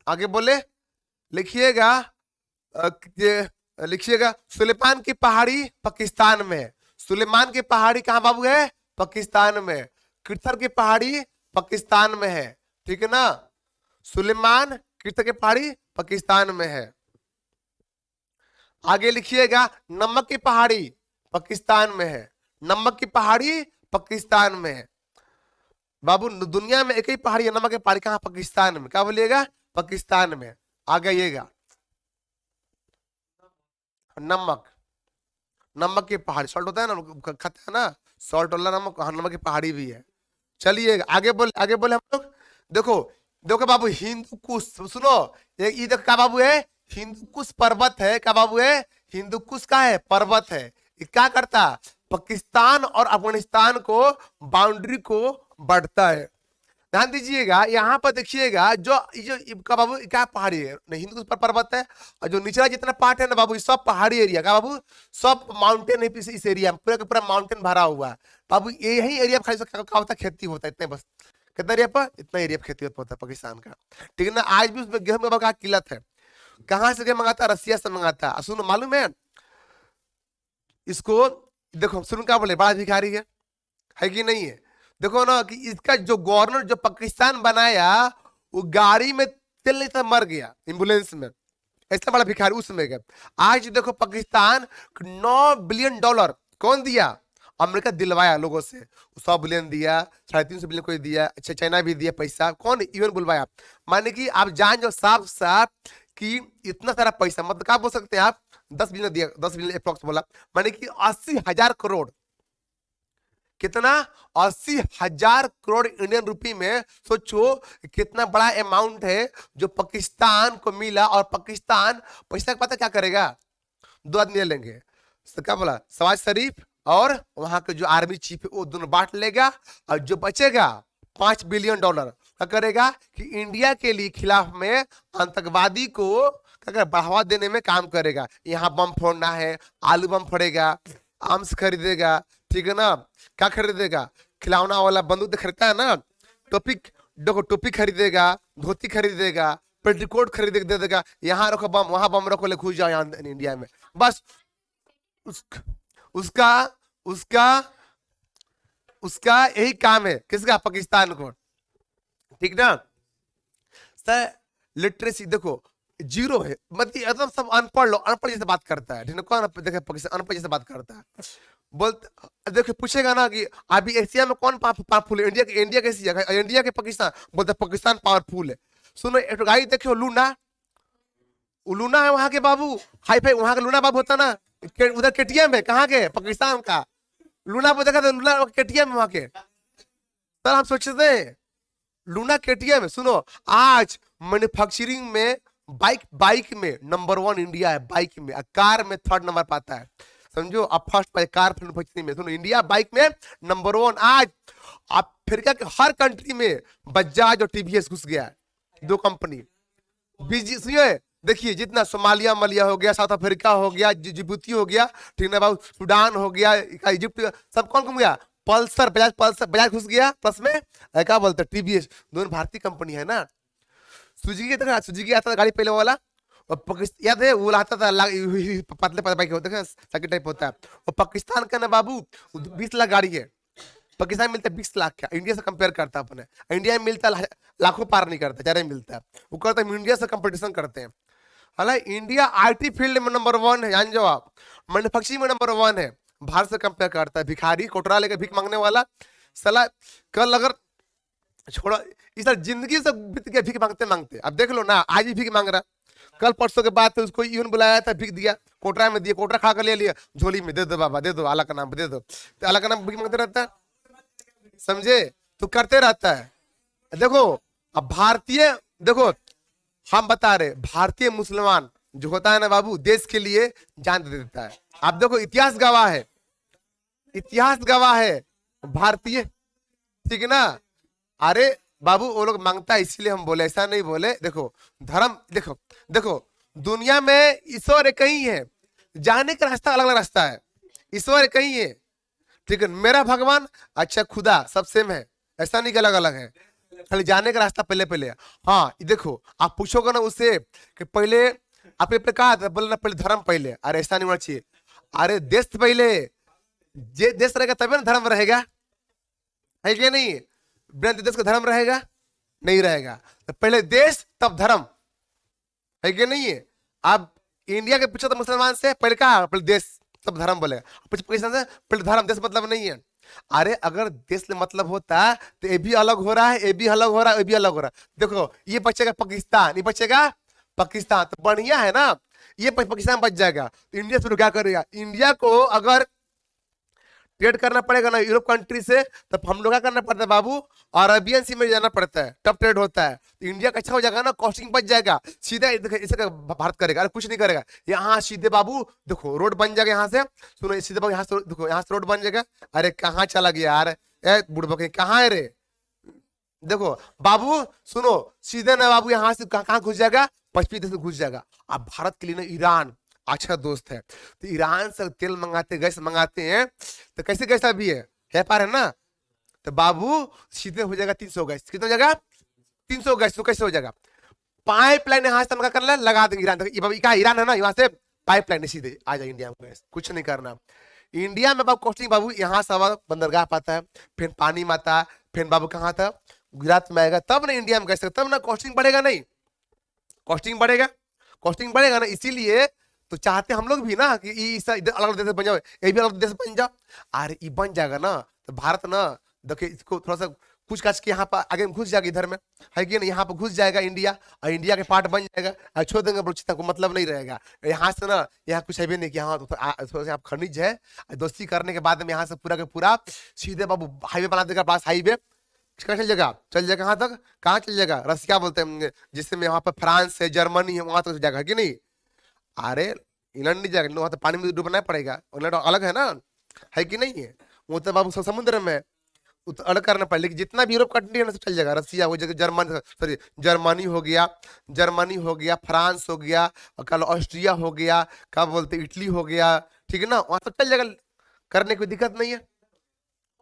आगे बोले, लिखिएगा, लिखिएगा सुलेमान की पहाड़ी पाकिस्तान में है, सुलेमान की पहाड़ी कहां बाबू है, पाकिस्तान में। कृथर की पहाड़ी पाकिस्तान में है, ठीक है ना, सुलेमान कृथर की पहाड़ी पाकिस्तान में है। आगे लिखिएगा नमक की पहाड़ी पाकिस्तान में है, नमक की पहाड़ी पाकिस्तान में है बाबू। दुनिया में एक ही पहाड़ी है नमक की पहाड़ी, कहां, पाकिस्तान में, क्या बोलिएगा, पाकिस्तान में। आ गइएगा नमक, नमक की पहाड़ी, सॉल्ट होता है ना, खाते हैं ना, सॉल्ट वाला नमक, हाँ नमक की पहाड़ी भी है। चलिए आगे बोले, आगे बोले हम लोग, देखो देखो बाबू हिंदू कुश, सुनो ये देखो क्या बाबू है, हिंदू कुश पर्वत है, क्या बाबू है, हिंदू कुश का है, पर्वत है। ये क्या करता, पाकिस्तान और अफगानिस्तान को बाउंड्री को बढ़ता है। ध्यान दीजिएगा यहाँ पर देखिएगा, जो का बाबू क्या पहाड़ी है, हिंदू कुश पर्वत है, और जो निचला जितना पार्ट है ना बाबू, सब पहाड़ी एरिया का बाबू, सब माउंटेन है इस एरिया में, पूरा का पूरा माउंटेन भरा हुआ है बाबू। यही एरिया खाली क्या होता है, खेती होता है, इतने बस, कितना एरिया पर, इतना एरिया पर खेती होता है पाकिस्तान का, ठीक है ना। आज भी उसमें गेहूं का किल्लत है, कहां से गेहूं मंगाता, रसिया से मंगाता है। सुनो मालूम है इसको, देखो सुन क्या बोले, बड़ा भिखारी है कि नहीं है। देखो ना कि इसका जो गवर्नर जो पाकिस्तान बनाया, वो गाड़ी में तेल नहीं था, मर गया एम्बुलेंस में, ऐसा बड़ा भिखारी उसमें गया। आज देखो पाकिस्तान $9 बिलियन कौन दिया, अमेरिका दिलवाया लोगों से, 100 बिलियन दिया, 350 बिलियन कोई दिया, अच्छा चाइना भी दिया पैसा, कौन यूएन बुलवाया। माने कि आप जान जाओ साफ साफ कि इतना सारा पैसा, मतलब क्या बोल सकते हैं आप, 10 बिलियन दिया, 10 बिलियन अप्रॉक्स बोला, माने कि 80,000 करोड़, कितना, 80,000 करोड़ इंडियन रुपी में। सोचो कितना बड़ा अमाउंट है जो पाकिस्तान को मिला, और पाकिस्तान पैसा का पता क्या करेगा, 2 आदमी ले लेंगे, तो क्या बोला, शहबाज शरीफ और वहां के जो आर्मी चीफ है वो दोनों बांट लेगा, और जो बचेगा $5 बिलियन क्या करेगा कि इंडिया के लिए खिलाफ में आतंकवादी को क्या बढ़ावा देने में काम करेगा। यहाँ बम फोड़ना है, आलू बम फोड़ेगा, आर्म्स खरीदेगा, ठीक है ना, क्या खरीदेगा, खिलौना वाला बंदूक तो खरीदता है ना, टोपी, देखो टोपी खरीदेगा, धोती खरीदेगा, पेटीकोट खरीद दे देगा, यहाँ रखो बम, वहां बम रखो, ले घुस जाओ यहाँ इंडिया में। बस उस, उसका उसका उसका यही काम है, किसका, पाकिस्तान को, ठीक ना। सर लिटरेसी देखो जीरो है, मतलब एकदम सब अनपढ़ लोग, अनपढ़ जैसे बात करता है, ठीक है, कौन देखे पाकिस्तान अनपढ़ जैसे बात करता है। बोलते देखो पूछेगा ना कि अभी एशिया में कौन पावरफुल है, इंडिया कैसी है, इंडिया के पाकिस्तान, बोलते पाकिस्तान पावरफुल है। सुनो एक गाड़ी देखो लूना, लूना है वहां के बाबू, हाई फाई वहां का लूना बाबू होता ना, उधर केटीएम है, कहाँ के, पाकिस्तान का लूना पे देखा था, लूना केटीएम है वहां के। सर हम सोचते हैं लूना केटीएम है। सुनो आज मैन्युफैक्चरिंग में बाइक में नंबर 1 इंडिया है, बाइक में, कार में 3rd नंबर पाता है, समझो। अब फर्स्ट पे कार मैन्युफैक्चरिंग में, सुनो इंडिया बाइक में नंबर 1 आज। अफ्रीका के हर कंट्री में बजाज और टीवीएस घुस गया है, 2 कंपनी। सुनिए देखिए जितना सोमालिया मलिया हो गया, साउथ अफ्रीका हो गया, जिबूती हो गया, ठीक है बाबू, सूडान हो गया, इजिप्ट, सब कौन घूम गया, पल्सर, बजाज घुस गया, प्लस में क्या बोलते हैं टीवीएस, दोनों भारतीय कंपनी है ना। सुजुकी आता था गाड़ी पहले वाला, और याद है वो आता था पतले पतले बाइक होते हैं, सर्किट टाइप होता है। और पाकिस्तान का ना बाबू 20 लाख गाड़ी है, पाकिस्तान मिलता है 20 लाख का, इंडिया से कंपेयर करता है अपने, इंडिया में मिलता लाखों पार नहीं करता, ज्यादा मिलता है, वो करता है इंडिया से कंपटीशन करते हैं। हालांकि इंडिया आईटी फील्ड में नंबर 1 है, जान जाओ आप, मैन्युफैक्चरिंग में नंबर 1 है, भारत से कंपेयर करता है। भिखारी कोटरा लेकर भीख मांगने वाला साला, कल अगर छोड़ो इस जिंदगी से बीत गया भीख मांगते मांगते, अब देख लो ना, आज ही भीख मांग रहा, कल परसों के बाद तो उसको यून बुलाया था, भीख दिया, कोटरा में दिया, कोटरा खा कर ले लिया, झोली में दे दो बाबा, दे दो, अल्लाह का नाम दे दो, तो अल्लाह का नाम भीख मांगते रहता है, समझे, तो करते रहता है। देखो अब भारतीय, देखो हम बता रहे भारतीय मुसलमान जो होता है ना बाबू, देश के लिए जान दे देता है। आप देखो इतिहास गवाह है, इतिहास गवाह है भारतीय, ठीक है ना। अरे बाबू वो लोग मांगता है इसलिए हम बोले, ऐसा नहीं बोले। देखो धर्म, देखो देखो दुनिया में ईश्वर एक ही है, जाने का रास्ता अलग अलग रास्ता है, ईश्वर एक ही है, ठीक है, मेरा भगवान, अच्छा खुदा, सब सेम है, ऐसा नहीं कि अलग अलग है, खाली जाने का रास्ता पहले पहले। हाँ देखो आप पूछोगे ना उससे कि पहले आपने कहा था, बोलना पहले धर्म पहले, अरे ऐसा नहीं होना चाहिए, अरे देश पहले, देश रहेगा तभी ना धर्म रहेगा, है क्या नहीं, बिना देश का धर्म रहेगा नहीं रहेगा, तो पहले देश तब धर्म, है क्या नहीं है। अब इंडिया के पीछे तो मुसलमान से पहले कहा, पहले देश तब धर्म बोलेगा, पाकिस्तान से पहले धर्म, देश मतलब नहीं है। अरे अगर देश में मतलब होता तो ये भी अलग हो रहा है, ये भी अलग हो रहा है, ये भी अलग हो रहा है। देखो ये बचेगा पाकिस्तान, ये बचेगा पाकिस्तान, तो बढ़िया है ना, ये पाकिस्तान बच जाएगा, तो इंडिया से क्या करेगा, इंडिया को अगर ट्रेड करना पड़ेगा ना यूरोप कंट्री से, तब हम लोग क्या करना पड़ता है बाबू, अरेबियन सी में जाना पड़ता है, टफ ट्रेड होता है, तो इंडिया का अच्छा हो जाएगा ना, कॉस्टिंग बच जाएगा, सीधा इसे भारत करेगा, अरे कुछ नहीं करेगा, यहाँ सीधे बाबू देखो रोड बन जाएगा, यहाँ से सुनो सीधे बाबू, यहाँ से देखो, यहाँ से रोड बन जाएगा, अरे कहाँ चला गया यार, ए बुढ़बक कहाँ है रे, देखो बाबू सुनो सीधे ना बाबू, यहाँ से कहाँ घुस जाएगा, पश्चिमी देश में घुस जाएगा। अब भारत के लिए ना ईरान अच्छा दोस्त है, तो ईरान से तेल मंगाते, गैस मंगाते हैं, तो कैसे गैस अभी है पा रहे ना, तो बाबू सीधे हो जाएगा 300 गैस, कितना हो जाएगा 300 गैस, तो कैसे हो जाएगा, पाइपलाइन यहाँ से कर लगा देंगे ईरान, क्या ईरान है ना, यहाँ से पाइपलाइन सीधे आ जाए इंडिया में गैस, कुछ नहीं करना। इंडिया में बाबू कॉस्टिंग बाबू यहाँ से बंदरगाह पाता है, फिर पानी में आता है, फिर बाबू कहाँ था, गुजरात में आएगा, तब ना इंडिया में गैस, तब ना कॉस्टिंग बढ़ेगा, नहीं कॉस्टिंग बढ़ेगा, कॉस्टिंग बढ़ेगा ना, इसीलिए तो चाहते हम लोग भी ना कि अलग देश बन जाओ, ये भी अलग देश बन जाओ, अरे ये बन जाएगा ना, तो भारत ना देखिए इसको थोड़ा सा कुछ काच के यहाँ पर आगे घुस जाएगा, इधर में है कि नहीं, यहाँ पर घुस जाएगा इंडिया, और इंडिया के पार्ट बन जाएगा, और छोड़ देंगे बलूचिस्तान को, मतलब नहीं रहेगा। यहाँ से ना यहाँ कुछ है भी नहीं कि यहाँ थोड़ा सा आप खनिज है, दोस्ती करने के बाद में यहाँ से पूरा के पूरा सीधे बाबू हाईवे बना देगा, पास हाईवे कहाँ चल जाएगा, कहाँ तक, कहाँ चल जाएगा, रसिया बोलते हैं जिससे में वहां पर फ्रांस है, जर्मनी है, वहां तक जाएगा कि नहीं। अरे इंग्लैंड नहीं जाएगा, वहां तो पानी में डूबना पड़ेगा, इंग्लैंड अलग है ना, है कि नहीं है, वो तो बाबू समुद्र में है, अलग करना पड़े, लेकिन जितना भी यूरोप कंट्री है ना सब चल जाएगा। रसिया हो जाएगा, जर्मन सॉरी जर्मनी हो गया, जर्मनी हो गया, फ्रांस हो गया, और कल ऑस्ट्रिया हो गया, क्या बोलते इटली हो गया, ठीक है ना, वहां सब चल जाएगा, करने की कोई दिक्कत नहीं है।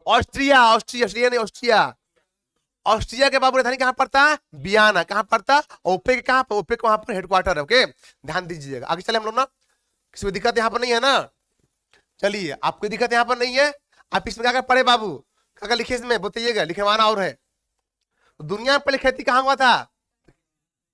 ऑस्ट्रिया ऑस्ट्रिया ऑस्ट्रिया नहीं, ऑस्ट्रिया। ऑस्ट्रिया के बाबू राजधानी कहाँ पड़ता है? बियाना। कहाँ पड़ता? ओपेक के कहाँ पर? ओपेक वहां पर हेडक्वार्टर है। ओके, ध्यान दीजिएगा। आगे चले हम लोग ना, किसी को दिक्कत यहाँ पर नहीं है ना? चलिए, आपको दिक्कत यहाँ पर नहीं है? आप इसमें क्या पढ़े बाबू? क्या लिखे इसमें बताइएगा, लिखवाना और है। दुनिया में पहले खेती कहाँ हुआ था?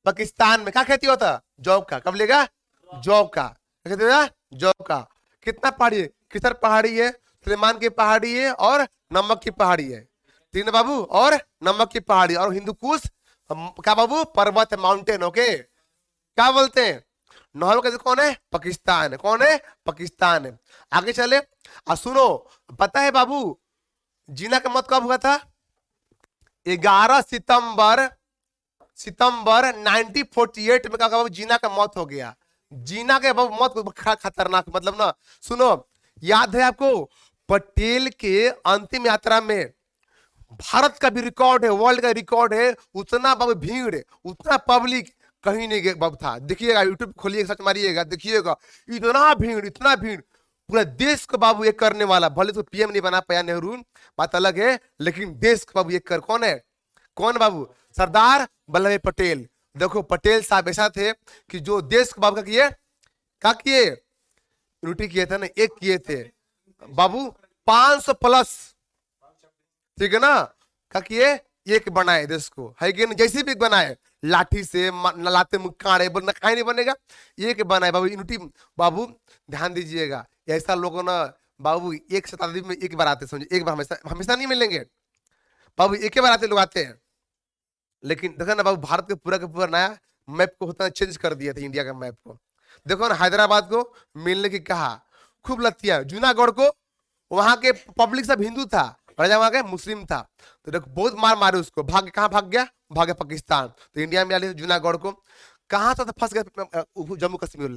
पाकिस्तान में। क्या खेती होता? जॉब का। कब लेगा? जॉब का। खेती होता? जॉब का। कितना पहाड़ी है? किसर पहाड़ी है, सुलेमान की पहाड़ी है, और नमक की पहाड़ी है। तीन बाबू, और नमक की पहाड़ी, और हिंदू कुश क्या बाबू? पर्वत है, माउंटेन। ओके, क्या बोलते हैं? नहर का कौन है? पाकिस्तान है। कौन है? पाकिस्तान है। आगे चले, सुनो, पता है बाबू जीना का मौत कब हुआ था? 11 सितंबर 1948 में क्या बाबू जीना का मौत हो गया। जीना के बाबू मौत खतरनाक, मतलब ना, सुनो, याद है आपको पटेल के अंतिम यात्रा में भारत का भी रिकॉर्ड है, वर्ल्ड का रिकॉर्ड है, उतना बाबू भीड़, उतना पब्लिक कहीं नहीं बाबू था। देखिएगा, यूट्यूब खोलिएगा, सर्च मारिएगा, देखिएगा, इतना भीड़, इतना भीड़। पूरा देश को बाबू एक करने वाला, भले तो पीएम नहीं बना पाया नेहरू, बात अलग है, लेकिन देश को बाबू एक कर कौन है? कौन बाबू? सरदार वल्लभ भाई पटेल। देखो पटेल साहब ऐसा थे कि जो देश को बाबू का किए, क्या किए? यूनिटी किए थे ना, एक किए थे बाबू 500 प्लस, ठीक है ना, क्या किए? एक बनाए देश को, है कि नहीं? जैसे भी बनाए, लाठी से लाते मुक्काड़े बोलना खाई नहीं बनेगा, एक बनाए बाबू यूनिटी। बाबू ध्यान दीजिएगा, ऐसा लोगों ना बाबू एक शताब्दी में एक बार आते, समझे, एक बार, हमेशा हमेशा नहीं मिलेंगे बाबू, एक ही बार आते लोग आते हैं। लेकिन देखो ना बाबू, भारत के पूरा नया मैप को होता चेंज कर दिया था, इंडिया का मैप को। देखो ना, हैदराबाद को मिलने की कहा, खूब लतिया। जूनागढ़ को, वहां के पब्लिक सब हिंदू था, राजा वहां के मुस्लिम था, तो देखो बहुत मार मारे उसको, भाग कहाँ भाग गया? भागे पाकिस्तान। तो इंडिया में आले जूनागढ़ को, कहाँ था? फंस गया जम्मू कश्मीर,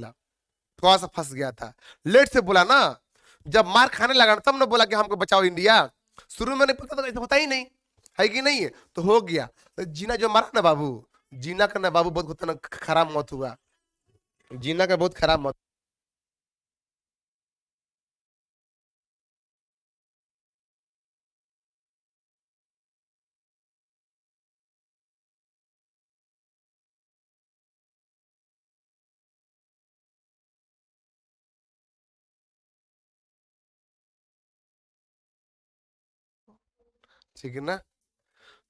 थोड़ा सा फंस गया था, लेट से बोला ना, जब मार खाने लगा तब ना बोला कि हमको बचाओ इंडिया। शुरू में नहीं पता तो ऐसा होता ही नहीं, है कि नहीं है? तो हो गया। तो जीना जो मारा ना बाबू, जीना का ना बाबू बहुत खराब मौत हुआ, जीना का बहुत खराब मौत। ठीक है ना,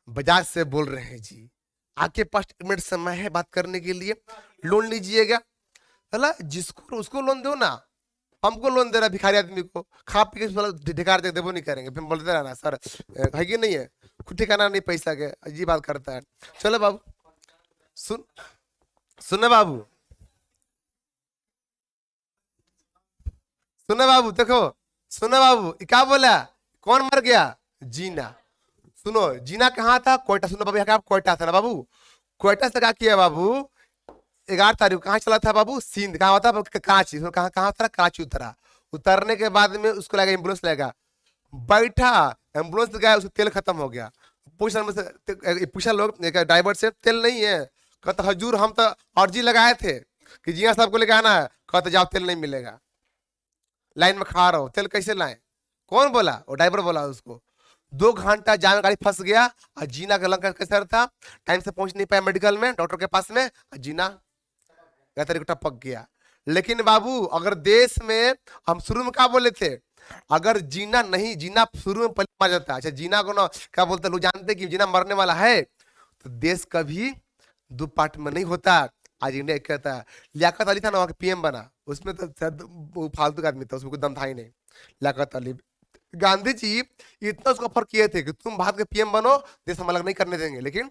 बजाज से बोल रहे हैं जी, आपके पास 1 मिनट समय है बात करने के लिए, लोन लीजिएगा। अला जिसको उसको लोन दो ना, हमको लोन दे रहा भिखारी आदमी को, खा पी के ढिकार दे देवो नहीं करेंगे, फिर बोलते रहना सर है कि नहीं है, खुद ठिकाना नहीं पैसा के, अजीब बात करता है। चलो बाबू, सुन, सुने बाबू, सुने बाबू, देखो, सुने बाबू, ये क्या बोला? कौन मर गया? जीना। सुनो, जीना कहाँ था? कोयटा। सुनो बाबू, यहाँ का कोयटा था ना बाबू, कोयटा से क्या किया बाबू? 11 तारीख को कहाँ चला था बाबू? सिंध। कहाँ होता? कराची। कहाँ कहाँ उतरा? कराची उतरा। उतरने के बाद में उसको लगा एम्बुलेंस लगा, बैठा, एम्बुलेंस गया, उसका तेल खत्म हो गया। पूछा लोग ड्राइवर से, तेल नहीं है? कहता हजूर हम तो अर्जी लगाए थे कि जिया साहब को लेकर आना है, कहते जाओ तेल नहीं मिलेगा, लाइन में खड़ा रहो, तेल कैसे लाए? कौन बोला? वो ड्राइवर बोला उसको। 2 घंटा जाम में गाड़ी फंस गया, और जीना का लंका कैसा था, टाइम से पहुंच नहीं पाया मेडिकल में, डॉक्टर के पास में, और जीना टपक गया। लेकिन बाबू अगर देश में, हम शुरू में क्या बोले थे, अगर जीना नहीं, जीना शुरू में पहले मार जाता है, अच्छा जीना को ना क्या बोलते लोग जानते कि जीना मरने वाला है, तो देश कभी 2 पार्ट में नहीं होता। आज इंडिया एक कहता है, लियाकत अली था ना वहां के पीएम बना, उसमें तो शायद वो फालतू का आदमी था, उसमें कोई दम था ही नहीं। लियाकत अली, गांधी जी इतना उसको ऑफर किए थे कि तुम भारत के पीएम बनो, देश हम अलग नहीं करने देंगे, लेकिन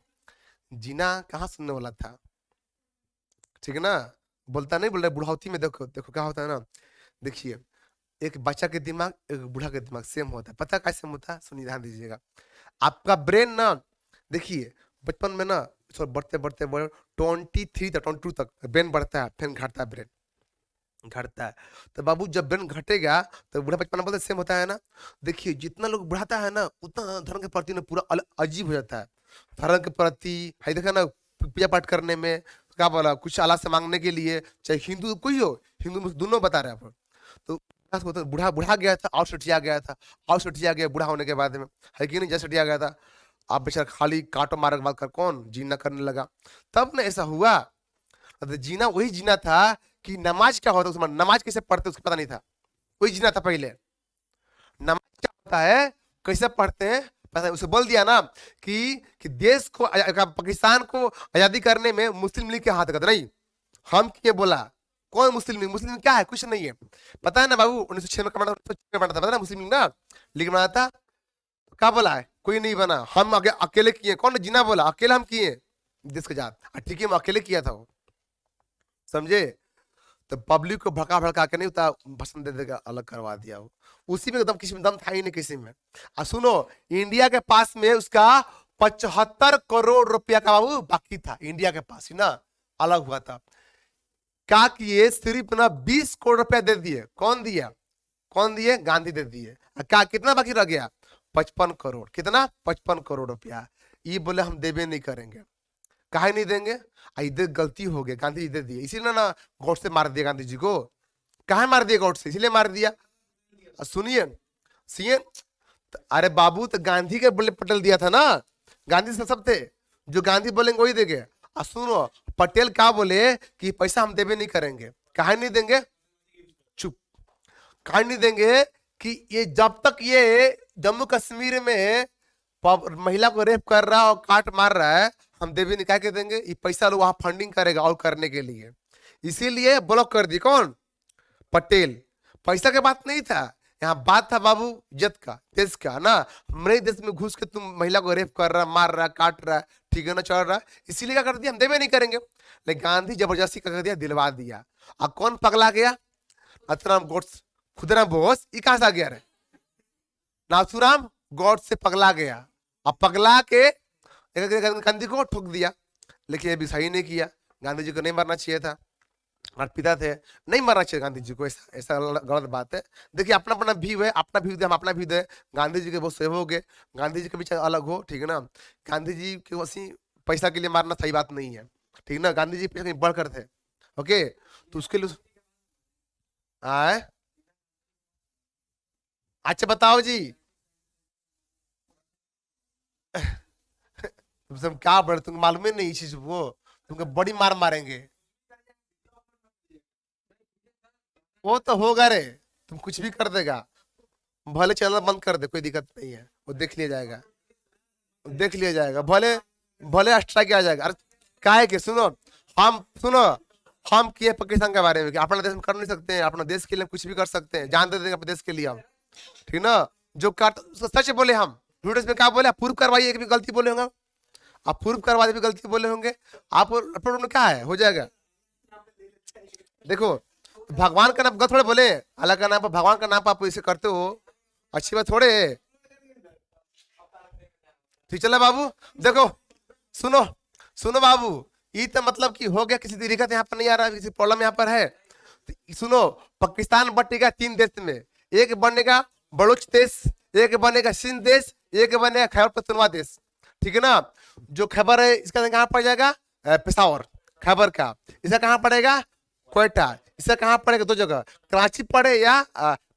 जीना कहाँ सुनने वाला था, ठीक है ना, बोलता नहीं, बोल रहा बुढ़ावती में। देखो देखो क्या होता है ना, देखिए, एक बच्चा के दिमाग एक बूढ़ा के दिमाग सेम होता है, पता कैसे होता है? सुनिए, ध्यान दीजिएगा। आपका ब्रेन ना, देखिए बचपन में ना, बढ़ते बढ़ते बढ़ते 23 तक 22 तक ब्रेन बढ़ता है, फिर घटता है ब्रेन, घटता है। तो बाबू जब ब्रेन घटेगा तो बूढ़ा बचपना बोलते सेम होता है ना। देखिए जितना लोग बढ़ाता है ना उतना धर्म के प्रति ना पूरा अजीब हो जाता है। धर्म के प्रति है देखा ना, पूजा पाठ करने में क्या बोला, कुछ अल्लाह से मांगने के लिए, चाहे हिंदू कोई हो, हिंदू मुस्लिम दोनों बता रहे हैं आप। तो बूढ़ा बूढ़ा गया था और सटिया गया था, और सटिया गया बूढ़ा होने के बाद में, है कि नहीं, जैसे सटिया गया था। आप बेचारा खाली काटो मार के बाद कर कौन जीना करने लगा। तब ना ऐसा हुआ। तो जीना वही जीना था कि नमाज क्या होता है उसमें, नमाज कैसे पढ़ते उसको पता नहीं था, वही जीना था पहले। नमाज क्या होता है, कैसे पढ़ते हैं पता है, उसे बोल दिया ना कि देश को पाकिस्तान को आजादी करने में मुस्लिम लीग के हाथ का नहीं, हम किए बोला। कौन मुस्लिम लीग, मुस्लिम लीग क्या है, कुछ नहीं है। पता है ना बाबू, 1906 में बना था, पता है ना मुस्लिम लीग ना, लीग बना था। क्या बोला है, कोई नहीं बना, हम आगे अकेले किए। कौन जीना बोला, अकेले हम किए देश के जात, ठीक है, हम अकेले किया था वो, समझे। तो पब्लिक को भड़का भड़का के नहीं उतना भाषण दे देगा, अलग करवा दिया वो। उसी में एकदम किसी में दम था ही नहीं किसी में। सुनो, इंडिया के पास में उसका 75 करोड़ रुपया का बाबू बाकी था, इंडिया के पास ही ना, अलग हुआ था। क्या किए, सिर्फ ना 20 करोड़ रुपया दे दिए। कौन दिया, कौन दिए, गांधी दे दिए। क्या कितना बाकी रह गया, 55 करोड़। कितना, 55 करोड़ रुपया। ये बोले हम देवे नहीं करेंगे। काहे नहीं देंगे, इधर गलती हो गई, गांधी जी दे दिए, इसीलिए ना गॉड से मार दिया गांधी जी को। काहे मार दिया, गॉड से इसलिए मार दिया। सुनिए सुनिए, अरे बाबू तो गांधी के बोले पटेल दिया था ना, गांधी से सब थे, जो गांधी बोलेंगे वही देंगे। सुनो, पटेल क्या बोले कि पैसा हम देवे नहीं करेंगे। काहे नहीं देंगे, चुप, काहे नहीं देंगे कि ये जब तक ये जम्मू कश्मीर में महिला को रेप कर रहा है और काट मार रहा है, हम देवी निकाय के देंगे। ये पैसा लोग वहां फंडिंग करेगा और करने के लिए, इसीलिए ब्लॉक कर दी। कौन, पटेल। पैसा के बात नहीं था यहाँ, बात था बाबू इज्जत का, देश का ना। हमारे देश में घुस के तुम महिला को रेप कर रहा, मार रहा, काट रहा, ठीक है ना, चढ़ रहा, इसीलिए क्या कर दिया, हम देवे नहीं करेंगे। लेकिन गांधी जबरदस्ती कर दिया, दिलवा दिया। अब कौन पगला गया, नाथूराम गोड्स, खुदराम बोस, ये कहां से आ गया रे, नाथूराम गॉड से पगला गया। अब पगला के गांधी को ठोक दिया। लेकिन ये भी सही नहीं किया, गांधी जी को नहीं मरना चाहिए था, और पिता थे, नहीं मरना चाहिए गांधी जी को, ऐसा ऐसा गलत बात है। देखिए अपना अपना व्यू है, अपना व्यू दे, हम अपना व्यू दे। गांधी जी के बहुत सेव हो गए, गांधी जी के बीच अलग हो, ठीक है ना। गांधी जी के वैसी पैसा के लिए मारना सही बात नहीं है, ठीक ना। गांधी जी पैसा कहीं बढ़कर थे, ओके। तो उसके लिए आए, अच्छा बताओ जी, तुमसे हम क्या बढ़, तुमको मालूम ही नहीं चीज, वो तुमको बड़ी मार मारेंगे। वो तो होगा रे, तुम कुछ भी कर देगा, भले चैनल बंद कर दे, कोई दिक्कत नहीं है, वो देख लिया जाएगा, देख लिया जाएगा, भले भले स्ट्राइक आ जाएगा। अरे काहे के, सुनो, हम सुनो, हम किए पाकिस्तान के बारे में, अपना देश में कर नहीं सकते हैं, अपना देश के लिए कुछ भी कर सकते हैं, जान दे देंगे अपने देश के लिए हम, ठीक ना। जो काट सच बोले हम, झूठ में क्या बोले, प्रूफ करवाइए, एक भी गलती बोले होंगे आप, प्रूफ करवा दे भी गलती बोले होंगे आप, क्या है, हो जाएगा। देखो, भगवान का नाम गलत थोड़े बोले, अल्लाह का नाम पर, भगवान का नाम पर आप इसे करते हो, अच्छी बात थोड़े है। ठीक चला बाबू, देखो, सुनो, सुनो बाबू, ये तो मतलब कि हो गया, किसी दिक्कत यहाँ पर नहीं आ रहा, किसी प्रॉब्लम यहाँ पर है। तो सुनो, पाकिस्तान बटेगा 3 देश में, एक बनेगा बलूच देश, एक बनेगा सिंध देश, एक बनेगा खैबर पख्तूनख्वा देश, ठीक है ना। जो खैबर है इसका कहाँ पड़ जाएगा, पेशावर, खैबर का। इसका कहाँ पड़ेगा, क्वेटा। इसका कहाँ पड़ेगा, 2 जगह, कराची पड़े या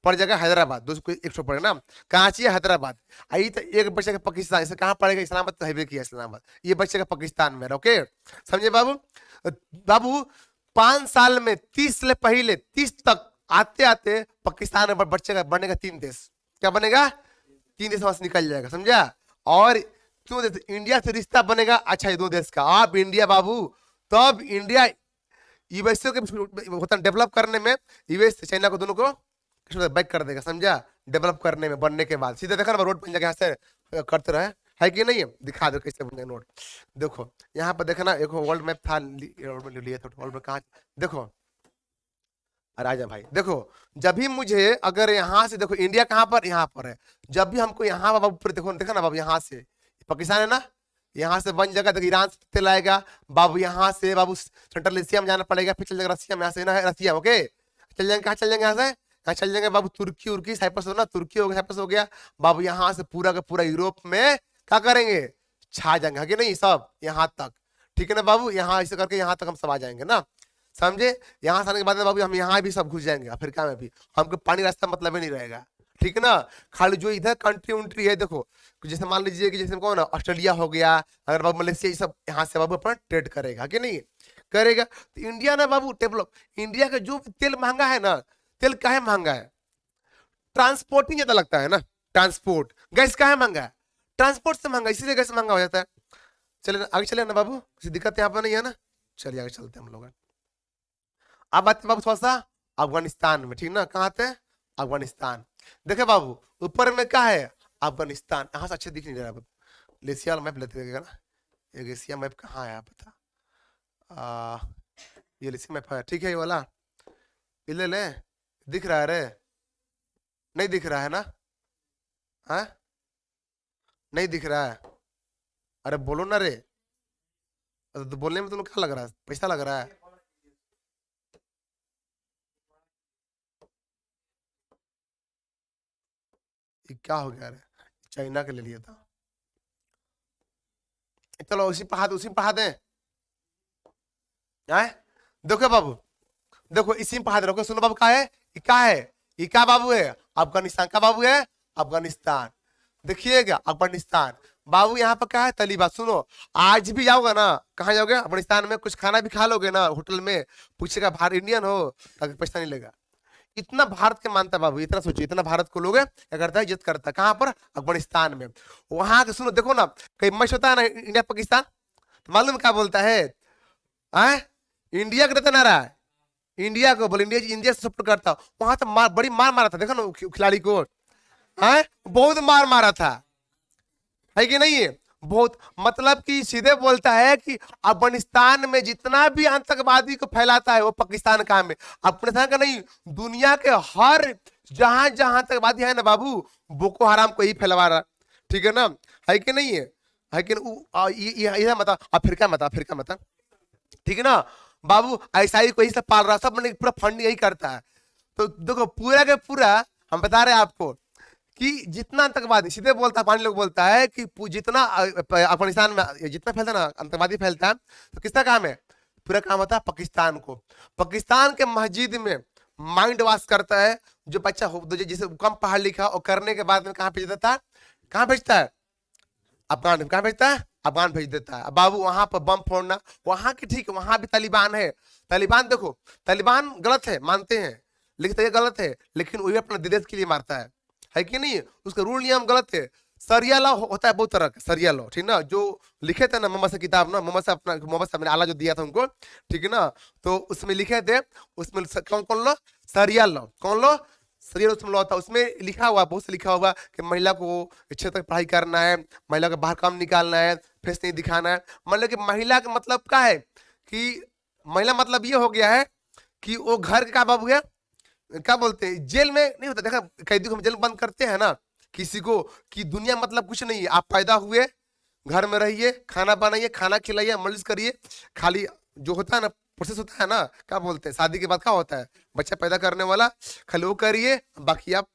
पड़ जाएगा हैदराबाद, 200 पड़े ना, कराची या हैदराबाद। आई तो एक बचेगा पाकिस्तान, इसे कहाँ पड़ेगा, इस्लामाबाद, तो हैवे किया इस्लामाबाद, ये बचेगा पाकिस्तान में, ओके, समझे बाबू। बाबू 5 साल में 30 से पहले 30 तक आते आते पाकिस्तान में बचेगा, बनेगा 3 देश। क्या बनेगा, 3 देश वहां से निकल जाएगा, समझा। और क्यों, इंडिया से रिश्ता बनेगा, अच्छा ये 2 देश का, आप इंडिया बाबू, तब इंडिया यूएस के होता डेवलप करने में, यूएस चाइना को दोनों को बैक कर देगा, समझा। डेवलप करने में, बनने के बाद सीधे देखा ना, रोड बन जाएगा, यहाँ से करते रहे, है कि नहीं, दिखा दो कैसे बनेगा नोट। देखो यहाँ पर देखना, एक वर्ल्ड मैप था, लिया था वर्ल्ड में, कहा देखो, राजा भाई देखो, जब भी मुझे अगर यहाँ से देखो, इंडिया कहाँ पर, यहाँ पर है, जब भी हमको यहाँ बाबू ऊपर देखो, देखा ना बाबू, यहाँ से पाकिस्तान है ना, यहाँ से बन जाएगा, देखो ईरान से तेल आएगा बाबू, यहाँ से बाबू सेंट्रल एशिया में जाना पड़ेगा, फिर चल जाएगा रसिया में, यहाँ से ना है रसिया, ओके, चल जाएंगे, कहाँ चल जाएंगे यहाँ से? यहाँ चल जाएंगे बाबू तुर्की उर्की, साइप्रस हो ना, तुर्की हो गया, साइप्रस हो गया बाबू, यहाँ से पूरा का पूरा यूरोप में क्या करेंगे, छा जाएंगे, है कि नहीं, सब यहाँ तक, ठीक है ना बाबू, यहाँ ऐसे करके यहाँ तक हम सब आ जाएंगे ना, समझे? यहाँ से आने के बाद में बाबू हम यहाँ भी सब घुस जाएंगे, अफ्रीका में भी, हमको पानी रास्ता मतलब ही नहीं रहेगा, ठीक है ना। खाली जो इधर कंट्री उंट्री है देखो, जैसे मान लीजिए कि जैसे कौन ऑस्ट्रेलिया हो गया, अगर बाबू मलेशिया, ये सब यहाँ से बाबू अपना ट्रेड करेगा कि नहीं करेगा। तो इंडिया ना बाबू डेवलप, इंडिया का जो तेल महंगा है ना, तेल काहे महंगा है, ट्रांसपोर्टिंग ज्यादा लगता है ना, ट्रांसपोर्ट, गैस काहे महंगा है, ट्रांसपोर्ट से महंगा, इसीलिए गैस महंगा हो जाता है। चले आगे चले ना बाबू, किसी दिक्कत यहाँ पर नहीं है ना, चलिए आगे चलते हैं हम लोग। अब आते बाबू थोड़ा सा अफगानिस्तान में, ठीक ना, कहाँ आते हैं, अफगानिस्तान। देखे बाबू ऊपर में क्या है, अफगानिस्तान, यहाँ से अच्छे दिख नहीं रहा, एशिया मैप लेते रहेगा ना, एक एशिया मैप कहाँ है पता, ये एशिया मैप है, ठीक है, ये वाला ये ले ले, दिख रहा है रे, नहीं दिख रहा है ना, हाँ नहीं दिख रहा है, अरे बोलो ना रे, तो बोलने में तुम्हें क्या लग रहा है, पैसा लग रहा है, ये क्या हो गया रे, चाइना के ले लिया था, चलो उसी पढ़ा दें, आए देखो बाबू, देखो इसी में पढ़ा दे रखो, सुनो बाबू, क्या है ये, क्या है ये, क्या बाबू है, अफगानिस्तान का बाबू है, अफगानिस्तान, देखिएगा अफगानिस्तान बाबू, यहाँ पर क्या है तालिबान, सुनो आज भी जाओगे ना, कहाँ जाओगे, अफगानिस्तान में कुछ खाना भी खा लोगे ना होटल में, पूछेगा बाहर इंडियन हो, ताकि पैसा नहीं लेगा, इतना भारत के मानता है बाबू, इतना सोचो, इतना भारत को लोग क्या करता है, इज्जत करता है, कहाँ पर, अफगानिस्तान में। वहां के सुनो देखो ना, कहीं मैच होता है ना इंडिया पाकिस्तान, तो मालूम क्या बोलता है, इंडिया का रहता ना रहा है, इंडिया को बोले, इंडिया इंडिया से सपोर्ट करता, वहां तो बड़ी मार मारा था, देखो ना खिलाड़ी को, बहुत मार मारा था, है कि नहीं है, बहुत, मतलब कि सीधे बोलता है कि अफगानिस्तान में जितना भी आतंकवादी को फैलाता है वो पाकिस्तान का है, अफगानिस्तान का नहीं, दुनिया के हर जहां जहां आतंकवादी है ना बाबू, बोको हराम को ही फैलवा रहा, ठीक है ना, है कि नहीं है कि ये मत अफ्रीका मत, अफ्रीका मत, ठीक है ना बाबू, ऐसा ही कोई सब पाल रहा, सब मैंने पूरा फंड यही करता है। तो देखो पूरा के पूरा हम बता रहे हैं आपको कि जितना आतंकवादी, सीधे बोलता है, पानी लोग बोलता है कि जितना अफगानिस्तान में जितना फैलता है ना आतंकवादी फैलता है, तो किसका काम है, पूरा काम होता है पाकिस्तान को, पाकिस्तान के मस्जिद में माइंड वॉश करता है, जो बच्चा जिसे कम पढ़ा लिखा और करने के बाद में कहाँ भेज देता है, कहाँ भेजता है, अफगान, कहाँ भेजता है, अफगान भेज देता है। बाबू वहां पर बम फोड़ना, वहां की ठीक है, वहां भी तालिबान है, तालिबान देखो, तालिबान गलत है मानते हैं, लेकिन तो ये गलत है, लेकिन वही अपना देश के लिए मारता है कि नहीं, उसका रूल नियम गलत है। सरिया लॉ होता है बहुत तरह का, सरिया लॉ, ठीक ना, जो लिखे थे ना मोहम्मद से किताब ना, मोहम्मद से मैंने आला जो दिया था उनको, ठीक है ना, तो उसमें लिखे थे, उसमें कौन कौन लो, सरिया लॉ, कौन लो, सरिया उसमें लॉ था, उसमें लिखा हुआ, बहुत से लिखा हुआ कि महिला को अच्छे तक पढ़ाई करना है, महिला को बाहर काम निकालना है, फेस नहीं दिखाना है, मतलब कि महिला का मतलब क्या है कि महिला मतलब ये हो गया है कि वो घर का बाबू है, क्या बोलते हैं, जेल में नहीं होता, देखा कैदी को जेल बंद करते हैं ना किसी को, कि दुनिया मतलब कुछ नहीं है, आप पैदा हुए घर में रहिए, खाना बनाइए, खाना खिलाइए, मालिश करिए, खाली जो होता है ना प्रोसेस होता है ना, क्या बोलते हैं, शादी के बाद क्या होता है, बच्चा पैदा करने वाला, खाली वो करिए, बाकी आप,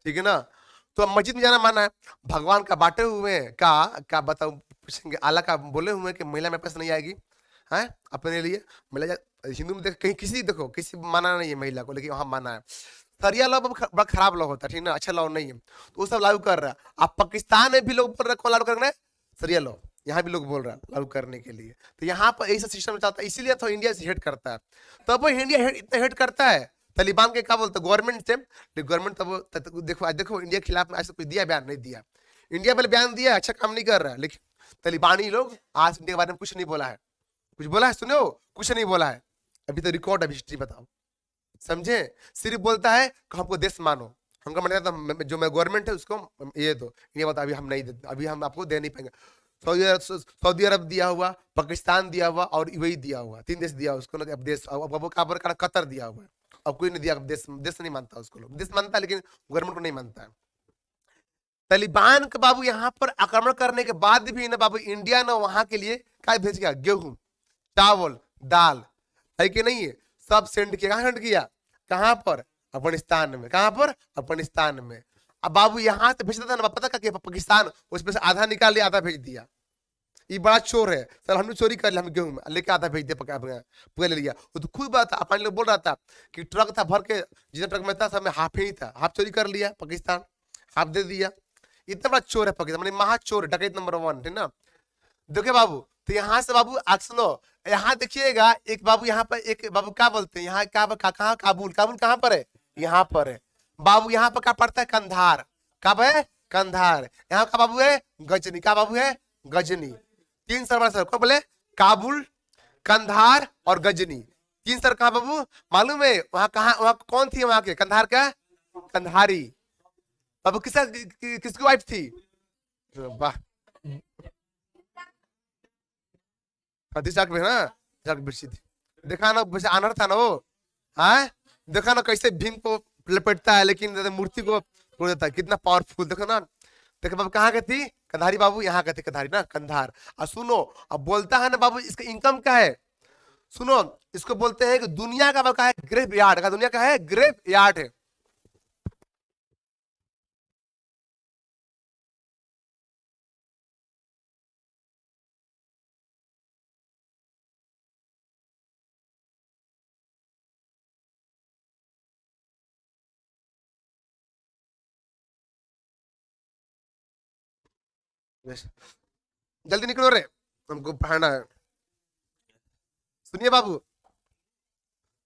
ठीक है ना। तो अब मस्जिद में जाना माना है, भगवान का बांटे हुए हैं, क्या बताओ, पूछेंगे अल्लाह का बोले हुए कि महिला मेरे पास नहीं आएगी, है अपने लिए, महिला हिंदू में कहीं किसी देखो किसी माना नहीं है महिला को, लेकिन वहां माना है। सरिया लॉ बड़ा खराब लॉ होता है, ठीक ना, अच्छा लॉ नहीं है, तो वो सब लागू कर रहा है। अब पाकिस्तान में भी लोग बोल रहे हैं कौन लागू करना है, सरिया लॉ, यहाँ भी लोग बोल रहा है लागू करने के लिए, तो यहाँ पर ऐसा सिस्टम चलता है, इसीलिए तो इंडिया से हेट करता है। तब वो इंडिया इतना हेट करता है तालिबान के, क्या बोलते गवर्नमेंट से, गवर्नमेंट तब देखो आज देखो इंडिया के खिलाफ में ऐसा कुछ दिया, बयान नहीं दिया, इंडिया पहले बयान दिया, अच्छा काम नहीं कर रहा है, लेकिन तालिबानी लोग आज इंडिया के बारे में कुछ नहीं बोला है, कुछ बोला है सुनो, कुछ नहीं बोला है, अभी तो रिकॉर्ड है, हिस्ट्री बताओ, समझे, सिर्फ बोलता है कि हमको देश मानो, हमको मानता तो जो मैं गवर्नमेंट है उसको ये दो, ये बता अभी हम नहीं दे, अभी हम आपको दे नहीं पाएंगे। सऊदी अरब दिया हुआ, पाकिस्तान दिया हुआ और यूएई दिया हुआ, 3 देश दिया उसको, अब देश अब कतर दिया हुआ है, अब कोई नहीं दिया, देश देश नहीं मानता उसको, लोग देश मानता है लेकिन गवर्नमेंट को नहीं मानता है। तालिबान के बाबू यहाँ पर आक्रमण करने के बाद भी ना बाबू इंडिया ना वहां के लिए क्या भेज गया, गेहूं, चावल, दाल, है कि नहीं है, सब सेंड किया, कहाँ सेंड किया, कहाँ पर, अफगानिस्तान में। कहाँ पर, अफगानिस्तान में। अब बाबू यहाँ से भेजता था ना, पता क्या किया, पाकिस्तान उसमें से आधा निकाल लिया, आधा भेज दिया। ये बड़ा चोर है सर, हमने चोरी कर लिया, हम गेहूं में लेके आधा भेज दिया, पूरा ले लिया। वो तो खुद बात था, अपन लोग बोल रहा था कि ट्रक था भर के, जितना ट्रक में था सब में हाफ ही था, हाफ चोरी कर लिया पाकिस्तान, हाफ दे दिया। इतना बड़ा चोर है पाकिस्तान, मतलब महा चोर, डकैत नंबर 1, ठीक ना। देखिए बाबू, तो यहाँ से बाबू आज सुनो, यहाँ देखिएगा एक बाबू, यहाँ पर एक बाबू क्या बोलते हैं, यहाँ कहाँ, काबुल, काबुल कहाँ पर है, यहाँ पर है बाबू। यहाँ पर क्या पड़ता है, कंधार, कब है, कंधार। यहाँ का बाबू है गजनी, का बाबू है गजनी। 3 सर बड़ा सर कौन बोले, काबुल, कंधार और गजनी, 3 सर कहाँ बाबू मालूम है, वहां कहाँ, वहां कौन थी वहां के, कंधार का कंधारी बाबू, किसकी वाइफ थी, वाह, में ना, थी, देखा ना वैसे आनर था ना वो, हाँ देखा ना कैसे भीम को लपेटता है, लेकिन मूर्ति को तोड़ देता है, कितना पावरफुल, देखो ना। देखो बाबू कहाँ के थी, कंधारी बाबू, यहाँ के थे कंधारी ना, कंधार। और सुनो, अब बोलता है ना बाबू, इसका इनकम क्या है, सुनो, इसको बोलते हैं कि दुनिया का क्या है, ग्रेव यार्ड का, दुनिया का है ग्रेव यार्ड है। जल्दी निकलो रे, हमको पढ़ना है। सुनिए बाबू,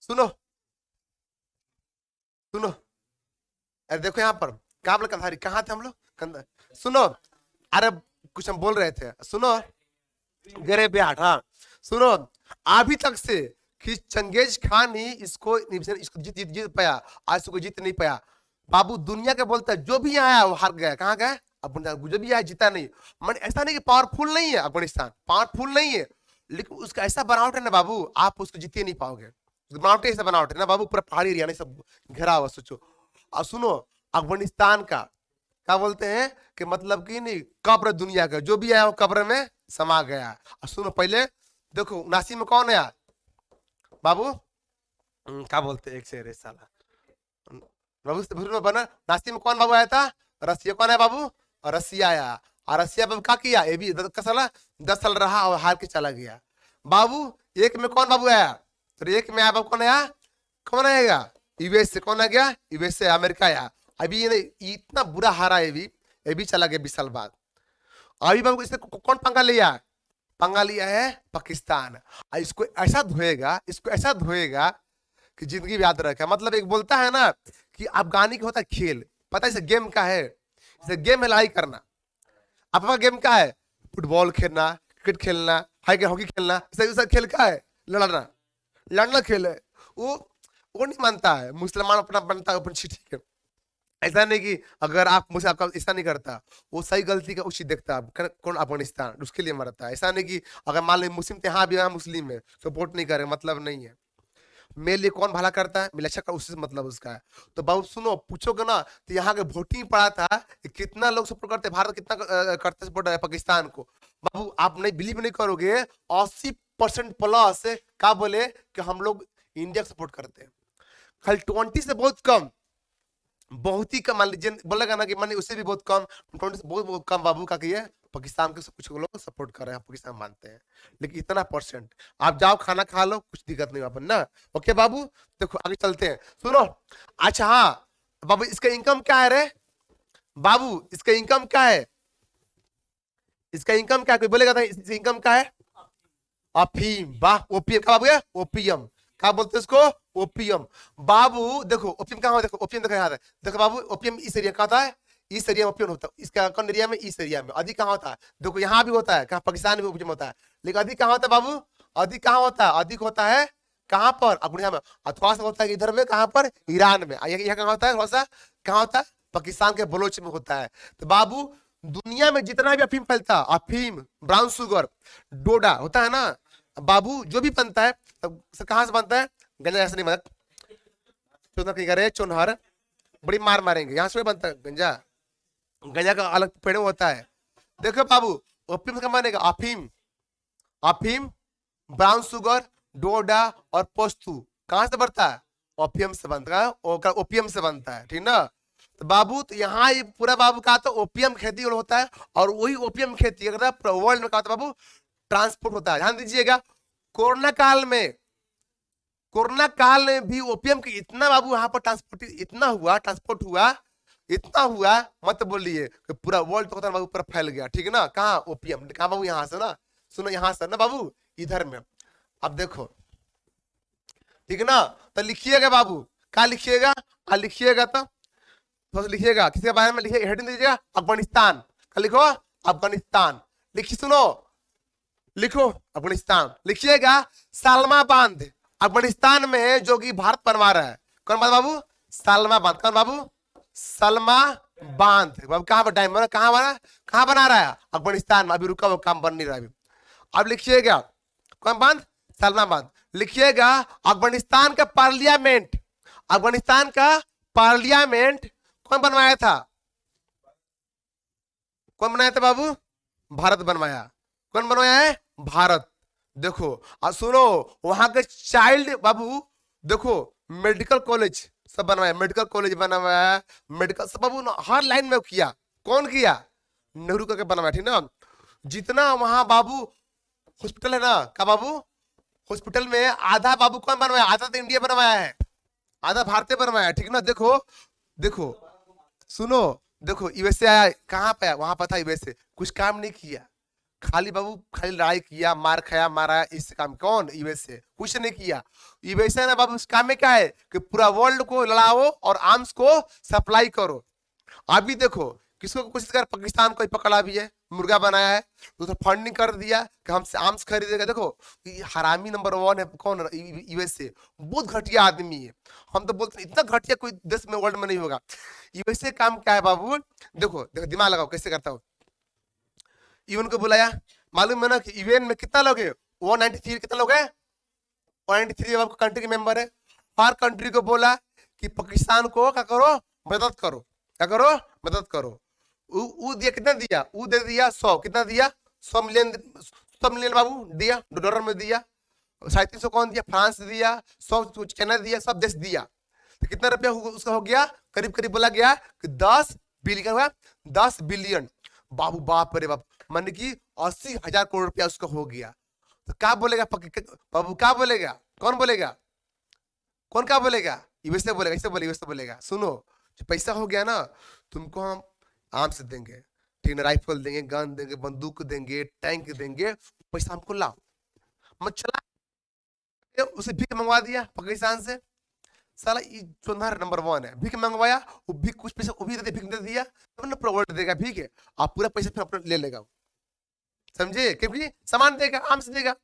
सुनो, सुनो, अरे देखो यहाँ पर कहाँ बोले, कंधारी कहाँ थे हम लोग, सुनो, अरे कुछ हम बोल रहे थे, सुनो, गरे बिहार, हाँ सुनो, अभी तक से कि चंगेज खान ही इसको जीत पाया, आज इसको जीत नहीं पाया बाबू। दुनिया के बोलता है जो भी यहाँ आया वो हार गया, कहाँ गया, अफगानिस्तान, जो भी आया जीता नहीं। मन ऐसा नहीं कि पावरफुल नहीं है अफगानिस्तान, पावरफुल नहीं है, लेकिन उसका ऐसा बनावट है ना बाबू, आप उसको जीते नहीं पाओगे। बनावट ऐसा बनावट है ना बाबू, पूरा पहाड़ी एरिया नहीं सब घेरा हुआ, सोचो। और सुनो, अफगानिस्तान का क्या बोलते हैं कि मतलब कि नहीं, कब्र दुनिया का, जो भी आया वो कब्र में समा गया। और सुनो पहले देखो, 79 में कौन आया बाबू, क्या बोलते हैं, एक से रे साला बाबू से बना, 79 में कौन बाबू आया था, रसिया, कौन है बाबू, और रसिया आया। और रसिया बाबू क्या किया, ये भी 10 साल रहा और हार के चला गया बाबू। एक में कौन बाबू आया, तो एक में आया बाबू, कौन आया, कौन आएगा, यूएस से, कौन आ गया, यूएस से, अमेरिका आया। अभी ये इतना बुरा हारा है, ये भी चला गया 20 साल बाद। अभी बाबू इसने कौन पंगा लिया, पंगा लिया है पाकिस्तान। इसको ऐसा धोएगा, इसको ऐसा धोएगा कि जिंदगी याद रखे। मतलब एक बोलता है ना कि अफगानी का होता है खेल, पता है इसे गेम का है, इसे गेम है लड़ाई करना। आपका गेम क्या है, फुटबॉल खेलना, क्रिकेट खेलना, हॉकी खेलना, इसे खेल का है, लड़ना, लड़ना खेल है। वो नहीं मानता है, मुसलमान अपना बनता है अपन, ठीक है। ऐसा नहीं कि अगर आप मुझे, आपका ऐसा नहीं करता, वो सही गलती का उचित देखता है, कौन अफगानिस्तान उसके लिए मरता है। ऐसा नहीं कि अगर मान लो मुस्लिम थे, हाँ भी हाँ मुस्लिम है, सपोर्ट नहीं करे, मतलब नहीं है। मेरे लिए कौन भला करता है, मेरे अच्छा का, उससे मतलब उसका है। तो बाबू सुनो, पूछोगे ना तो यहाँ के वोटिंग पड़ा था कि कितना लोग सपोर्ट करते, भारत कितना करते सपोर्ट है पाकिस्तान को। बाबू आप नहीं बिलीव नहीं करोगे, 80% प्लस क्या बोले कि हम लोग इंडिया सपोर्ट करते हैं। खाली 20 से बहुत कम, बहुत ही कम, मान लीजिए बोलेगा ना कि मान उससे भी बहुत कम, 20 से बहुत बहुत कम बाबू का किए पाकिस्तान के कुछ लोग सपोर्ट कर रहे हैं, पाकिस्तान मानते हैं। लेकिन इतना परसेंट, आप जाओ खाना खा लो, कुछ दिक्कत नहीं अपन ना। ओके बाबू, देखो आगे चलते हैं, सुनो। अच्छा हाँ बाबू, इसका इनकम क्या है रे बाबू, इसका इनकम क्या है, इसका इनकम क्या, कोई बोलेगा था इसका इनकम क्या है, अफीम, वाह, ओपीएम का बाबू है, ओपीएम क्या बोलते हैं इसको, ओपीएम। बाबू देखो ओपीएम कहाँ होता है, ओपीएम देखो यहाँ है, देखो बाबू ओपीएम इस एरिया का होता है, इस एरिया में ओपीएम होता है, इसका कौन एरिया में, इस एरिया में। अधिक कहाँ होता है, देखो यहाँ भी होता है, कहाँ पाकिस्तान में ओपीएम होता है, लेकिन अधिक कहाँ होता है बाबू, अधिक कहाँ होता है, अधिक होता है कहाँ पर, अपने में। थोड़ा सा होता है इधर में, कहाँ पर, ईरान में। यहाँ कहाँ होता है, थोड़ा सा कहाँ होता है, पाकिस्तान के बलोच में होता है। तो बाबू दुनिया में जितना भी अफीम फैलता है, अफीम, ब्राउन शुगर, डोडा होता है ना बाबू, जो भी बनता है कहाँ से बनता है, गंजा ऐसा नहीं बनता, चुनार कहीं करे, चुनहर बड़ी मार मारेंगे, यहाँ से बनता है गंजा, गंजा का अलग पेड़ होता है। देखो बाबू ओपीएम का बनेगा अफीम, अफीम, ब्राउन शुगर, डोडा और पोस्तु कहां से बनता है? ओपियम से बनता है, ओपियम से बनता है, ठीक ना। तो बाबू तो यहाँ ये पूरा बाबू का तो ओपियम खेती होता है, और वही ओपियम खेती अगर वर्ल्ड में कहा तो बाबू ट्रांसपोर्ट होता है। ध्यान दीजिएगा, कोरोना काल में, कोरोना काल में भी ओपियम की इतना बाबू यहाँ पर ट्रांसपोर्ट हुआ, इतना हुआ मत बोलिए कि पूरा वर्ल्ड तो बाबू पूरा फैल गया, ठीक है ना। कहाँ ओपियम, कहाँ बाबू? यहाँ से ना, सुनो यहाँ से ना बाबू, इधर में। अब देखो, ठीक है ना। तो लिखिएगा बाबू, क्या लिखिएगा? लिखिएगा तो लिखिएगा किसके बारे में, लिखिए हेडिंग दीजिएगा अफगानिस्तान। क्या लिखो? अफगानिस्तान। लिखिए, सुनो, लिखो अफगानिस्तान। लिखिएगा सालमा बांध अफगानिस्तान में है, जो कि भारत बनवा रहा है। कौन बात बाबू? सालमा बांध। कौन बाबू? सलमा बांध। बाबू कहाँ पर टाइम बना, कहाँ बना रहा है? अफगानिस्तान में। अभी रुका वो काम बन नहीं रहा अभी। अब लिखिएगा कौन बांध? सलमा बांध। लिखिएगा अफगानिस्तान का पार्लियामेंट, अफगानिस्तान का पार्लियामेंट कौन बनवाया था? कौन बनाया था बाबू? भारत बनवाया। कौन बनवाया है? भारत। देखो और सुनो, वहां के चाइल्ड बाबू, देखो मेडिकल कॉलेज सब बनवाया, मेडिकल कॉलेज बनवाया, मेडिकल सब बाबू हर लाइन में किया। कौन किया? नेहरू करके बनवाया, ठीक ना। जितना वहां बाबू हॉस्पिटल है ना, क्या बाबू? हॉस्पिटल में आधा बाबू कौन बनवाया? आधा तो इंडिया बनवाया है, आधा भारतीय बनवाया, ठीक ना। देखो देखो सुनो, देखो यूएसए आया, कहाँ पे आया? वहां पर था यूएसए, कुछ काम नहीं किया, खाली बाबू खाली लड़ाई किया, मार खाया, मारा, इस काम। कौन? यूएसए। कुछ नहीं किया। यूएसए ना बाबू, उस काम में क्या है कि पूरा वर्ल्ड को लड़ाओ और आर्म्स को सप्लाई करो। अभी देखो किसको कोशिश कर, पाकिस्तान को ही पकड़ा भी है, मुर्गा बनाया है, तो फंडिंग कर दिया कि हमसे आर्म्स खरीदेगा। देखो हरामी नंबर 1 है कौन? यूएसए। बहुत घटिया आदमी है, हम तो बोलते इतना घटिया कोई देश में वर्ल्ड में नहीं होगा। यूएसए काम क्या है बाबू? देखो देखो दिमाग लगाओ कैसे करता हो। यूएन को बुलाया, मालूम है ना कि यूएन में कितना लोग है? 193। कितना लोग है? 193 कंट्री के मेंबर है। हर कंट्री को बोला कि पाकिस्तान को क्या करो? मदद करो। क्या करो? मदद करो। ऊ दिया, कितना दिया? ऊ दे दिया 100। कितना दिया? 100 मिलियन, 100 मिलियन बाबू दिया, डॉलर में दिया। 350 कौन दिया? फ्रांस दिया, 100 चाइना दिया, सब देश दिया। तो कितना रुपया उसका हो गया? करीब करीब बोला गया कि 10 बिलियन हुआ, 10 बिलियन बाबू, बाप रे बाप, मान की 80,000 करोड़ रुपया उसका हो गया। तो क्या बोलेगा बाबू? क्या बोलेगा? कौन बोलेगा? कौन क्या बोलेगा? यूएसए बोलेगा, ऐसे बोलेगा, यूएसए बोलेगा सुनो, जो पैसा हो गया ना, तुमको हम आर्म्स देंगे, ठीक है, राइफल देंगे, गन देंगे, बंदूक देंगे, टैंक देंगे, पैसा हमको लाओ। मत चला, उसे भीख मंगवा दिया पाकिस्तान से। साला चुनार नंबर 1 है, भीख मंगवाया, वो भी कुछ पैसा वो भी भीख दे दिया, तब ना प्रोवाइड देगा भीख है, आप पूरा पैसा फिर अपना ले लेगा, समझे? क्योंकि सामान देगा, आर्म्स देगा।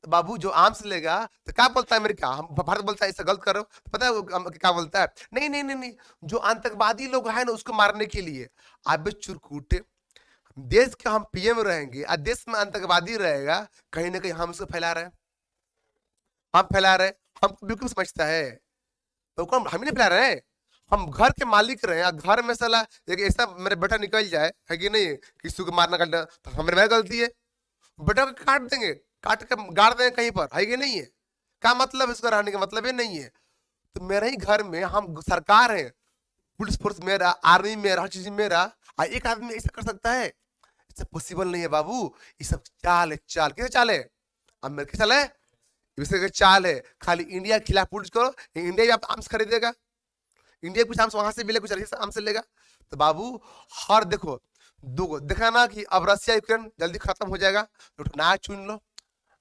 बाबू जो आर्म्स लेगा तो क्या बोलता है अमेरिका? हम भारत बोलता है ऐसा गलत करो, तो पता है क्या बोलता है? नहीं नहीं नहीं नहीं, जो आतंकवादी लोग हैं ना उसको मारने के लिए। आप चुरकुटे, देश के हम पीएम रहेंगे और देश में आतंकवादी रहेगा, कहीं ना कहीं हम उसको फैला रहे हैं, हम फैला रहे, हमको बिल्कुल समझता है, तो कौन? हम ही नहीं फैला रहे, हम घर के मालिक रहे हैं। घर में साला एक ऐसा मेरे बेटा निकल जाए, है कि नहीं, किसी को मारना का तो हमारे गलती है, बेटा को काट देंगे, काट के गाड़ देंगे कहीं पर, है कि नहीं है? क्या मतलब इसका रहने का मतलब ये नहीं है। तो मेरे ही घर में हम सरकार है, पुलिस फोर्स मेरा, आर्मी मेरा, हर चीज मेरा, और एक आदमी ऐसा कर सकता है? इससे पॉसिबल नहीं है बाबू। ये सब चाल है, चाल किसे चाल है? अमेरिका चाल है, इसके चाल है। खाली इंडिया के खिलाफ पुलिस करो, इंडिया भी आप आर्म्स खरीदेगा, इंडिया कुछ आर्म्स वहां से मिले, कुछ आर्म्स से लेगा। तो बाबू हर देखो दो देखा ना कि अब रशिया यूक्रेन जल्दी खत्म हो जाएगा, तो नया चुन लो,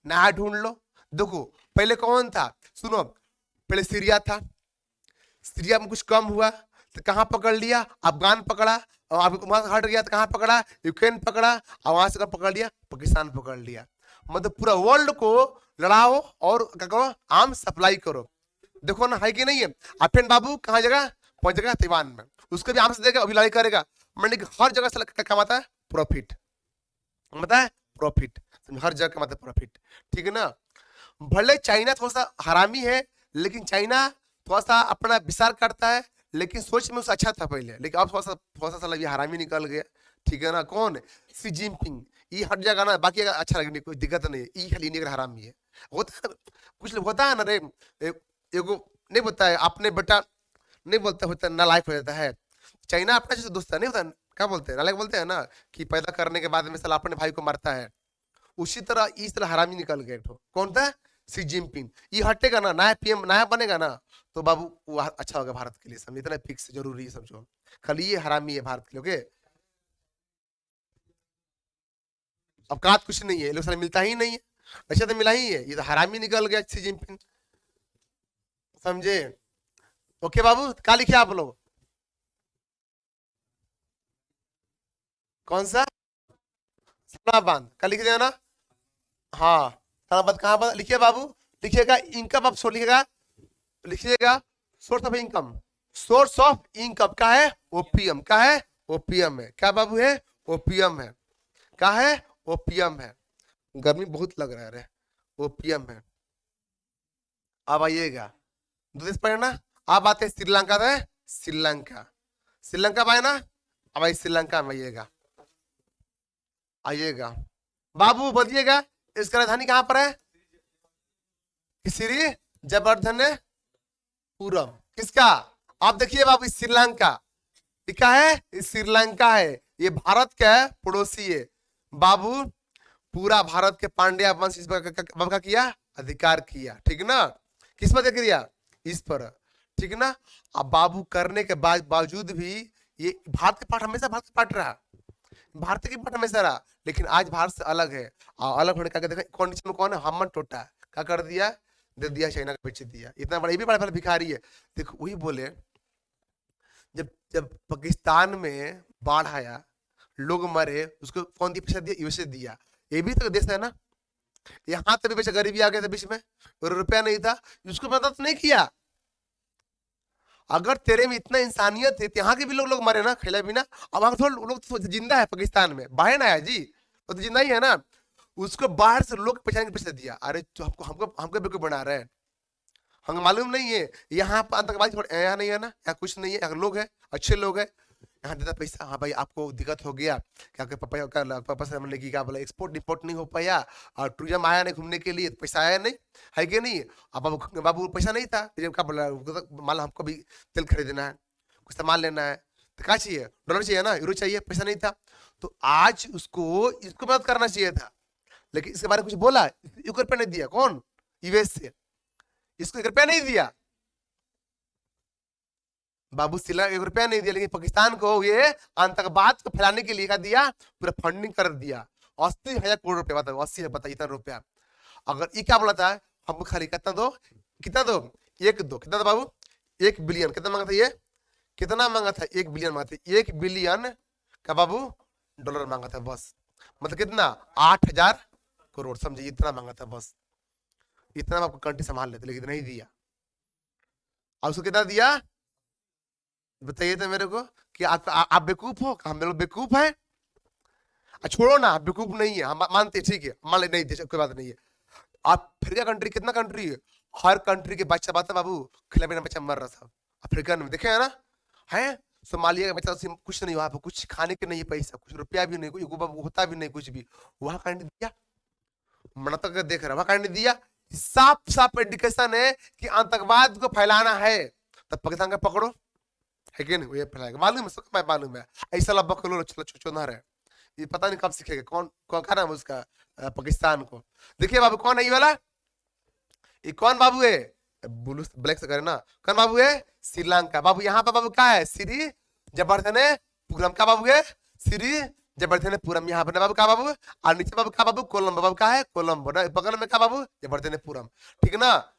नया ढूंढ लो। देखो पहले कौन था? सुनो, पहले सीरिया था, सीरिया में कुछ कम हुआ तो कहाँ पकड़ लिया? अफगान पकड़ा, और अब वहां से हट गया तो कहाँ पकड़ा? यूक्रेन पकड़ा, और वहां से पकड़ लिया? पाकिस्तान पकड़ लिया। मतलब पूरा वर्ल्ड को लड़ाओ और क्या करो? आर्म्स सप्लाई करो। देखो ना, है कि नहीं है? और फिर बाबू कहाँ जगह पहुंच जाएगा? ताइवान में, उसको भी आर्म्स देगा, अभी लड़ाई करेगा। मतलब हर जगह से कमाता है प्रॉफिट, मतलब है प्रॉफिट, हर जगह कमाता है प्रॉफिट, ठीक है ना। भले चाइना थोड़ा सा हरामी है, लेकिन चाइना थोड़ा सा अपना विचार करता है, लेकिन सोच में उससे अच्छा था पहले, लेकिन अब थोड़ा सा ये हरामी निकल गया, ठीक है ना। कौन? Xi Jinping. ये हट जाएगा ना, बाकी अच्छा लगेगा, कोई दिक्कत नहीं है, ये खाली इंडिया का हरामी है। होता है, कुछ लोग होता है ना रे, एगो नहीं बोलता है अपने बेटा, नहीं बोलता होता नालायक हो जाता है। चाइना अपना जैसे दोस्त नहीं होता, क्या बोलते हैं नालायक बोलते हैं ना, कि पैदा करने के बाद में साला अपने भाई को मारता है। उसी तरह इस तरह हरामी निकल गए। तो कौन था? सी जिनपिंग। ये हटेगा ना, नया पीएम नया बनेगा ना, तो बाबू वो अच्छा होगा भारत के लिए, समझ, इतना फिक्स जरूरी है समझो। खाली ये हरामी है भारत के लिए, ओके। औकात कुछ नहीं है, ये लोग साले मिलता ही नहीं है, वैसे तो मिला ही है, ये तो हरामी निकल गया सी जिनपिंग, समझे। ओके बाबू, क्या लिखे आप लोग? कौन सा? सना बांध का लिख दिया ना? हाँ, सना बांध कहाँ पर लिखिए बाबू? लिखिएगा इनकम ऑफ सोर्स, लिखिएगा, लिखिएगा source of income. Source of income का है ओपीएम, का है ओपीएम है, क्या बाबू है? ओपीएम है, का है? ओपीएम है। गर्मी बहुत लग रहा है रे, ओपीएम है। अब आइएगा दूसरे से पढ़े ना। अब आते हैं श्रीलंका से, श्रीलंका, श्रीलंका पाए ना। अब आई श्रीलंका में आइएगा, आइएगा बाबू, बोलिएगा इसका राजधानी कहां पर है? श्री जबरदनपुरम। किसका? आप देखिए बाबू, श्रीलंका, क्या है? श्रीलंका है, ये भारत का है, पड़ोसी है बाबू। पूरा भारत के पांड्या वंश इस पर का किया, अधिकार किया, ठीक ना? किस पर किया? इस पर, ठीक ना? अब बाबू करने के बावजूद भी ये भारत के पार्ट, हमेशा भारत के पार्ट रहा, भारत की पार्ट हमेशा रहा, लेकिन आज भारत से अलग है। और अलग होने का देखा कंडीशन में कौन है? हमन टोटा, क्या कर दिया? दे दिया, चाइना को बेच दिया। इतना बड़ा, ये भी बड़ा बड़ा भिखारी है। देखो वही बोले, जब जब पाकिस्तान में बाढ़ आया, लोग मरे, उसको कौन दिया पैसा? दिया, यूएसए दिया। ये भी तो देश है ना। यहाँ तक भी पैसा, गरीबी आ गया था बीच में, रुपया नहीं था, उसको मदद नहीं किया। अगर तेरे में इतना इंसानियत है तो यहाँ के भी लोग मरे ना, खेला भी ना। अब वहां थोड़ा लोग तो जिंदा है, पाकिस्तान में बाहर ना है जी, वो तो जिंदा ही है ना। उसको बाहर से लोग पहचान के पैसे दिया। अरे तो हमको हमको हमको बेवकूफ बना रहे हैं, हमें मालूम नहीं है यहाँ पर आतंकवादी थोड़ा, यहाँ नहीं है ना, यहाँ कुछ नहीं है, यहाँ लोग है, अच्छे लोग है, यहाँ देता पैसा। हाँ भाई आपको दिक्कत हो गया, क्या क्या पापा का पापा से हमने की क्या बोला, एक्सपोर्ट डिपोर्ट नहीं हो पाया, और टूरिज्म आया नहीं घूमने के लिए, पैसा आया नहीं, है कि नहीं? अब बाबू बाबू पैसा नहीं था, क्या बोला, मान लो हमको भी तेल खरीदना है, कुछ सामान लेना है, तो क्या चाहिए? डॉलर चाहिए ना, यूरो चाहिए, पैसा नहीं था। तो आज उसको इसको मदद करना चाहिए था, लेकिन इसके बारे में कुछ बोला? 1 रुपया नहीं दिया। कौन? यूएस से, इसको 1 रुपया नहीं दिया बाबू, सिला 1 रुपया नहीं दिया, लेकिन पाकिस्तान को ये आतंकवाद को फैलाने के लिए क्या दिया? पूरा फंडिंग कर दिया। 80,000 करोड़ रुपया, बताओ 80 है, बताइए इतना रुपया। अगर ये क्या बोला था, हमको खाली कितना दो, कितना दो? एक दो, कितना था बाबू? 1 बिलियन। कितना मांगा था ये? कितना मांगा था? 1 बिलियन मांगा था, 1 बिलियन का बाबू डॉलर मांगा था बस। मतलब कितना? 8,000 करोड़, समझिए इतना मांगा था बस। इतना आपको कंट्री संभाल लेते, लेकिन नहीं दिया। और उसको कितना दिया? बताइए तो मेरे को, कि आप बेवकूफ हो? हम लोग बेवकूफ है? छोड़ो ना, आप बेवकूफ नहीं है, हम मानते, ठीक है, मान ले नहीं दे, कोई बात नहीं है। आप अफ्रीका कंट्री, कितना कंट्री है, हर कंट्री के बच्चा बात है बाबू, खिला बिना बच्चा मर रहा था अफ्रीका में, देखे है ना? है सोमालिया का बच्चा, कुछ नहीं, वहां पर कुछ खाने के नहीं पैसा, कुछ रुपया भी नहीं, कोई होता भी नहीं कुछ भी, वहां कांड दिया, मना तक देख रहा, वहां कांड दिया। साफ साफ इंडिकेशन है कि आतंकवाद को फैलाना है, तब पाकिस्तान का पकड़ो, है कि नहीं? ये फैलाएगा, मालूम है सबको, मालूम है। ऐसा लब्बा करो चुनार है, ये पता नहीं कब सीखेगा, कौन कौन का नाम है उसका, पाकिस्तान को। देखिए बाबू कौन है ये वाला, ये कौन बाबू है? ब्लू ब्लैक से करे ना, कौन बाबू है? श्रीलंका बाबू। यहाँ पर बाबू क्या है? श्री जबरदनपुरम का बाबू है, श्री जबरदनपुरम। यहाँ पर बाबू का बाबू, और नीचे बाबू का बाबू कोलंबो, बाबू का है कोलंबो ना, बगल में का बाबू जबरदनपुरम, ठीक ना?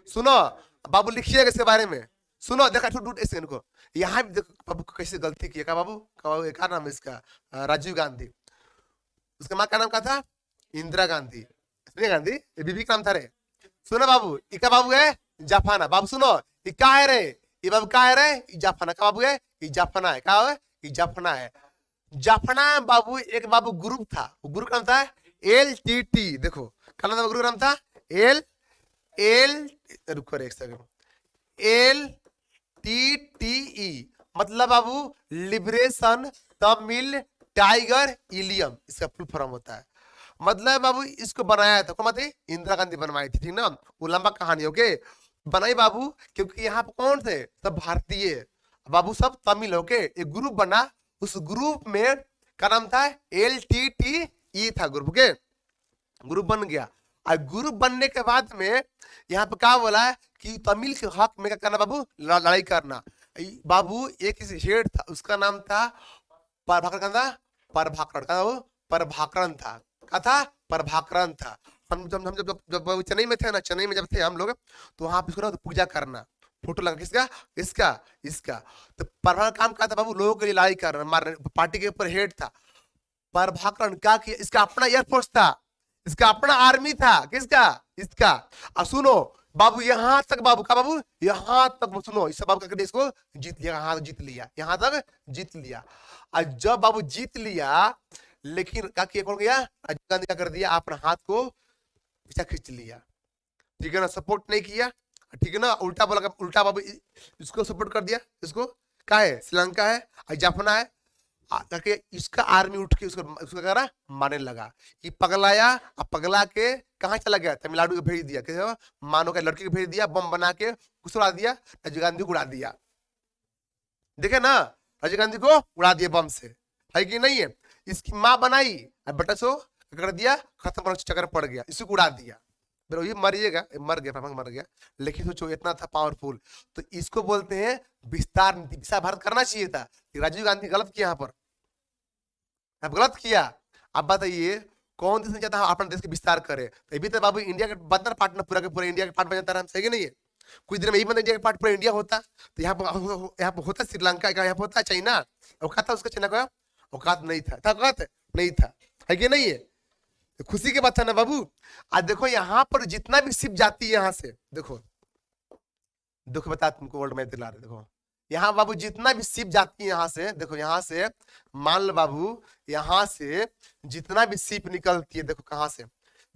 सुनो बाबू, लिखिएगा इसके बारे में, सुनो देखा इनको, यहाँ भी देखो बाबू कैसे गलती किया का बाबू, क्या नाम है इसका? राजीव गांधी। उसका माँ का नाम क्या था? इंदिरा गांधी। सोनिया गांधी, ये बीबी का नाम था रे। सुनो बाबू, इका बाबू है जाफाना, बाबू सुनो, ये क्या है रे? ये बाबू क्या है रे? जाफाना का बाबू है, ये जाफाना है, क्या है? ये जाफाना है। जाफना बाबू एक बाबू ग्रुप था, वो ग्रुप का नाम था LTT। देखो क्या नाम था ग्रुप का नाम था? एल एल रुको एक सेकंड, LTTE, मतलब बाबू लिबरेशन तमिल टाइगर इलियम, इसका फुल फॉर्म होता है। मतलब बाबू इसको बनाया था, कौन थी? इंदिरा गांधी बनवाई थी, ठीक ना? वो लंबा कहानी, ओके। बनाई बाबू क्योंकि यहाँ पे कौन थे? सब भारतीय बाबू, सब तमिल, ओके। एक ग्रुप बना, उस ग्रुप में क्या नाम था? LTTE था ग्रुप के, ग्रुप बन गया। और ग्रुप बनने के बाद में यहाँ पे क्या बोला है कि तमिल के हक में क्या करना बाबू? लड़ाई करना। बाबू एक हेड था, उसका नाम था प्रभाकरण था, प्रभाकरण का वो प्रभाकरण था, क्या था? प्रभाकरण था। हम जब चेन्नई में थे ना, चेन्नई में जब थे हम लोग, तो वहां पे उसको पूजा करना, फोटो लगा, किसका? इसका, इसका। तो प्रभाकरण काम क्या था बाबू? लोगों के लिए लड़ाई करना, मारना, पार्टी के ऊपर हेड था। प्रभाकरण क्या किया? इसका अपना एयरफोर्स था, इसका अपना आर्मी था, किसका? इसका। अब सुनो बाबू, यहां तक बाबू का बाबू, यहां तक सुनो, इस बाबू का इसको जीत लिया, यहां तक जीत लिया, यहां तक जीत लिया। और जब बाबू जीत लिया, लेकिन क्या किया? कौन गया? राजीव गांधी क्या कर दिया? अपना हाथ को पीछा खींच लिया, ठीक है ना? सपोर्ट नहीं किया, ठीक है ना? उल्टा बोला, उल्टा बाबू इसको सपोर्ट कर दिया, इसको। क्या है? श्रीलंका है और जाफना है, करके इसका आर्मी उठ के उसको उसको कह रहा मारने लगा। ये पगलाया, अब पगला के कहाँ चला गया? तमिलनाडु को भेज दिया, कैसे? मानो का लड़की को भेज दिया, बम बना के कुछ उड़ा दिया, राजीव गांधी को उड़ा दिया। देखे ना, राजीव गांधी को उड़ा दिया बम से, है कि नहीं है? इसकी माँ बनाई, अब बेटा सो कर दिया, खत्म कर, चक्कर पड़ गया, इसी को उड़ा दिया। ये मरिएगा, मर गया, पापा मर गया, लेकिन सोचो इतना था पावरफुल। तो इसको बोलते हैं विस्तार नीति। विस्तार भारत करना चाहिए था, राजीव गांधी गलत किया यहाँ पर, अब गलत किया। अब बताइए कौन देश चाहता है अपना देश के विस्तार करे? तो अभी तो बाबू इंडिया के बनता पार्टनर, पूरा के पूरा इंडिया के पार्ट बन जाता है, सही नहीं है? कुछ दिन में यही बनता इंडिया के पार्ट, पूरा इंडिया होता। तो यहाँ पे होता श्रीलंका का, यहाँ पे होता चाइना, औकात था उसका? चाइना का औकात नहीं था, औकात नहीं था, है कि नहीं है? तो खुशी की बात है ना बाबू। आज देखो यहाँ पर जितना भी शिप जाती है यहाँ से, देखो देखो बता तुमको, वर्ल्ड मैप दिला रहे, देखो यहाँ बाबू जितना भी शिप जाती है यहाँ से, देखो यहाँ से मान लो बाबू, यहाँ से जितना भी शिप निकलती है, देखो कहाँ से?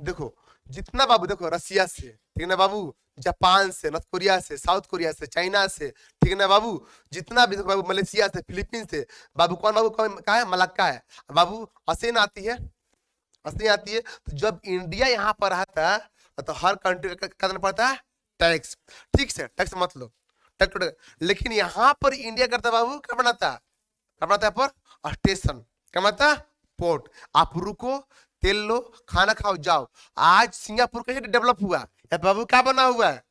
देखो जितना बाबू, देखो रसिया से, ठीक है ना बाबू? जापान से, नॉर्थ कोरिया से, साउथ कोरिया से, चाइना से, ठीक है ना बाबू? जितना भी देखो बाबू, मलेशिया से, फिलीपींस से, बाबू कौन बाबू? कौन कहा है? मलक्का है बाबू। असेन आती है, असेन आती है। तो जब इंडिया यहाँ पर रहता है तो हर कंट्री का करना पड़ता है टैक्स, ठीक से? टैक्स मत लो, लेकिन यहाँ पर इंडिया करता बाबू, क्या बनाता? क्या बनाता है पर? स्टेशन, क्या बनाता? पोर्ट। आप रुको, तेल लो, खाना खाओ, जाओ। आज सिंगापुर कैसे डेवलप हुआ बाबू? क्या बना हुआ है?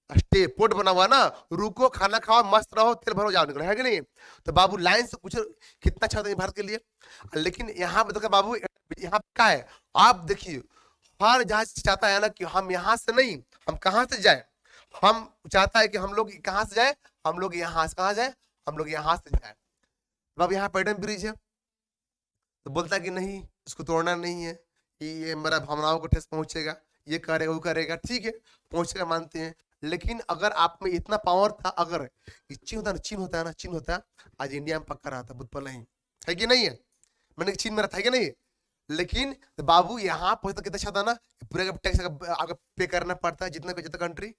स्टे पोर्ट बना हुआ ना, रुको, खाना खाओ, मस्त रहो, तेल भरो, जाओ, निकलो, है कि नहीं? तो बाबू लाइन से कुछ कितना अच्छा होता है भारत के लिए। लेकिन यहाँ पे देखो बाबू, यहाँ क्या है? आप देखिए, हर जहाज चाहता है ना कि हम यहाँ से नहीं, हम कहाँ से जाए? हम चाहता है कि हम लोग कहाँ से जाए? हम लोग यहाँ से कहाँ जाए? हम लोग यहाँ से जाए। अब यहाँ पैडम ब्रिज है, तो बोलता है कि नहीं, इसको तोड़ना नहीं है, ये मेरा भावनाओं को ठेस पहुंचेगा, ये करेगा, वो करेगा, ठीक है, पहुंचेगा, मानते हैं। लेकिन अगर आप में इतना पावर था, अगर चीन होता ना, चीन होता है ना, चीन होता, आज इंडिया में पक्का रहा था, बुद्ध पर नहीं, है कि नहीं है? मैंने चीन में रहा था कि नहीं? लेकिन बाबू यहाँ पहुंचता कितना अच्छा था ना, पूरे का टैक्स आपको पे करना पड़ता है, जितना जितना कंट्री,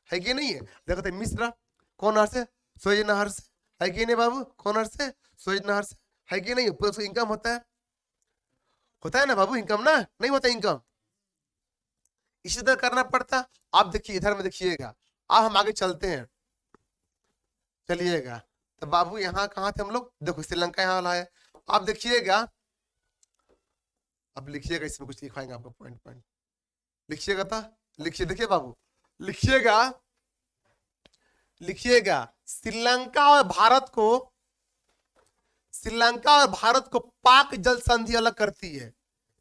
है कि नहीं है? देखो तो मिश्रा कौन नहर से? सोज नहर से, है कि नहीं बाबू? कौन नहर से? सोज नहर से, है कि नहीं? पूरा उसका इनकम होता है ना बाबू, इनकम ना, नहीं होता इनकम, इसी तरह करना पड़ता। आप देखिए इधर में देखिएगा, अब हम आगे चलते हैं, चलिएगा। तो बाबू यहाँ कहाँ थे हम लोग? देखो श्रीलंका यहाँ वाला है। आप देखिएगा, अब लिखिएगा, इसमें कुछ लिखवाएंगे आपको, पॉइंट पॉइंट लिखिएगा, था लिखिए, देखिए बाबू, लिखिएगा, लिखिएगा। श्रीलंका और भारत को, श्रीलंका और भारत को पाक जल संधि अलग करती है।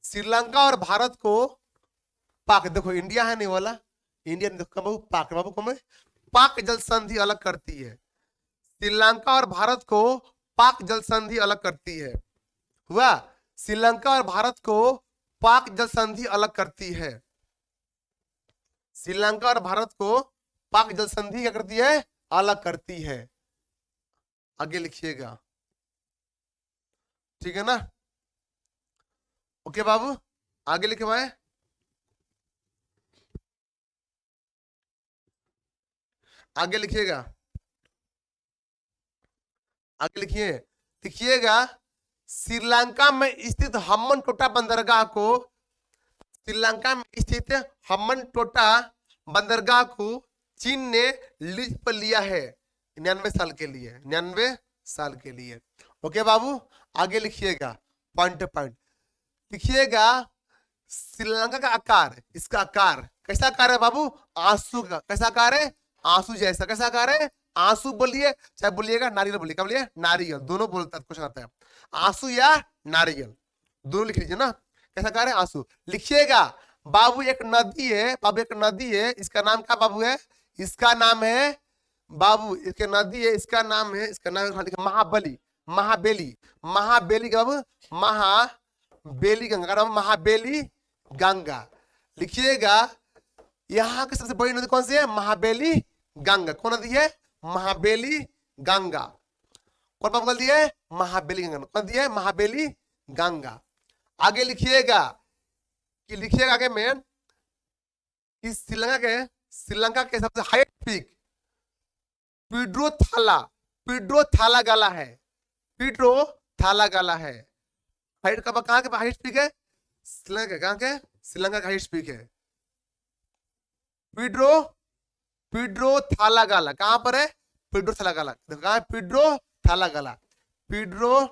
श्रीलंका और भारत को पाक, देखो इंडिया है नहीं वाला, इंडिया देखो बाबू, पाक बाबू को पाक जल संधि अलग करती है। श्रीलंका और भारत को पाक जल संधि अलग करती है। हुआ? श्रीलंका और भारत को पाक जल संधि अलग करती है। श्रीलंका और भारत को पाक जल संधि क्या करती है? अलग करती है। आगे लिखिएगा, ठीक है ना? ओके बाबू, आगे लिखे भाई, आगे लिखिएगा, आगे लिखिए, लिखिएगा। श्रीलंका में स्थित हम्बन टोटा बंदरगाह को श्रीलंका में स्थित हम्बन टोटा बंदरगाह को चीन ने लीज पर लिया है 99 साल के लिए, 99 साल के लिए। ओके बाबू, आगे लिखिएगा पॉइंट पॉइंट लिखिएगा। श्रीलंका का आकार, इसका आकार कैसा आकार है बाबू? आंसू का। कैसा आकार है? आंसू जैसा। कैसा आकार है? आंसू बोलिए, चाहे बोलिएगा नारियल बोलिए। क्या बोलिए? नारियल। दोनों बोलता है, क्वेश्चन आता है आंसू या नारियल, दोनों लिख लीजिए ना। कैसा आकार है? आंसू। लिखिएगा बाबू एक नदी है, बाबू एक नदी है, इसका नाम क्या बाबू है? इसका नाम है बाबू, इसके नदी है, इसका नाम है, इसका नाम है महाबली, महाबेली, महाबेली का बाबू, महाबेली गंगा का नाम महाबेली गंगा। लिखिएगा यहाँ की सबसे बड़ी नदी कौन सी है? महाबेली गंगा। कौन नदी है? महाबेली गंगा। कौन बाबू नदी है? महाबेली गंगा। कौन नदी है? महाबेली गंगा। आगे लिखिएगा कि लिखिएगा आगे में कि श्रीलंका के सबसे हाईएस्ट पीक पीड्रो थाला, पीड्रो थाला गाला है, पीड्रो थाला गाला है। हाइट का कहां के हाईएस्ट पीक है? श्रीलंका। कहां के? श्रीलंका का हाईएस्ट पीक है पीड्रो, पीड्रो थाला गाला। कहां पर है? पीड्रो थाला गाला। देखो कहां है? पीड्रो थाला गाला, पीड्रो,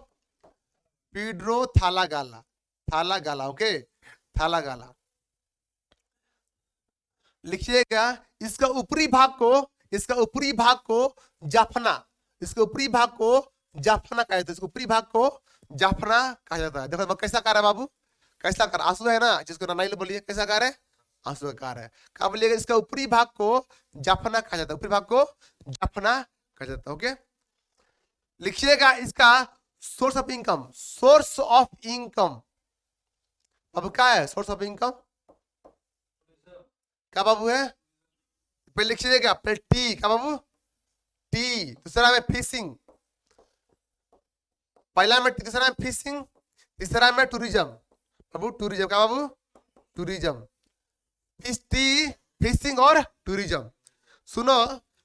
पीड्रो थाला गाला, थाला गाला। ओके, थाला गाला। लिखिएगा इसका ऊपरी भाग को, इसका ऊपरी भाग को जाफना, इसके ऊपरी भाग को जाफना कहा जाता है, इसके ऊपरी भाग को जाफना कहा जाता है। देखो कैसा कार है बाबू? कैसा कार? आंसू है ना, जिसको नाइल बोलिए। कैसा कार है? आंसू का कार है। क्या बोलिएगा? इसका ऊपरी भाग को जाफना कहा जाता है, ऊपरी भाग को जाफना कहा जाता है। ओके, लिखिएगा इसका source of income, source of income. अब क्या है सोर्स ऑफ इनकम? क्या बाबू है? पहले लिखिएगा पहले टी। क्या बाबू? टी। दूसरा में फिशिंग, पहला में टी, दूसरा में फिशिंग, तीसरा में टूरिज्म। बाबू टूरिज्म। क्या बाबू? टूरिज्म। टी, फिशिंग और टूरिज्म। सुनो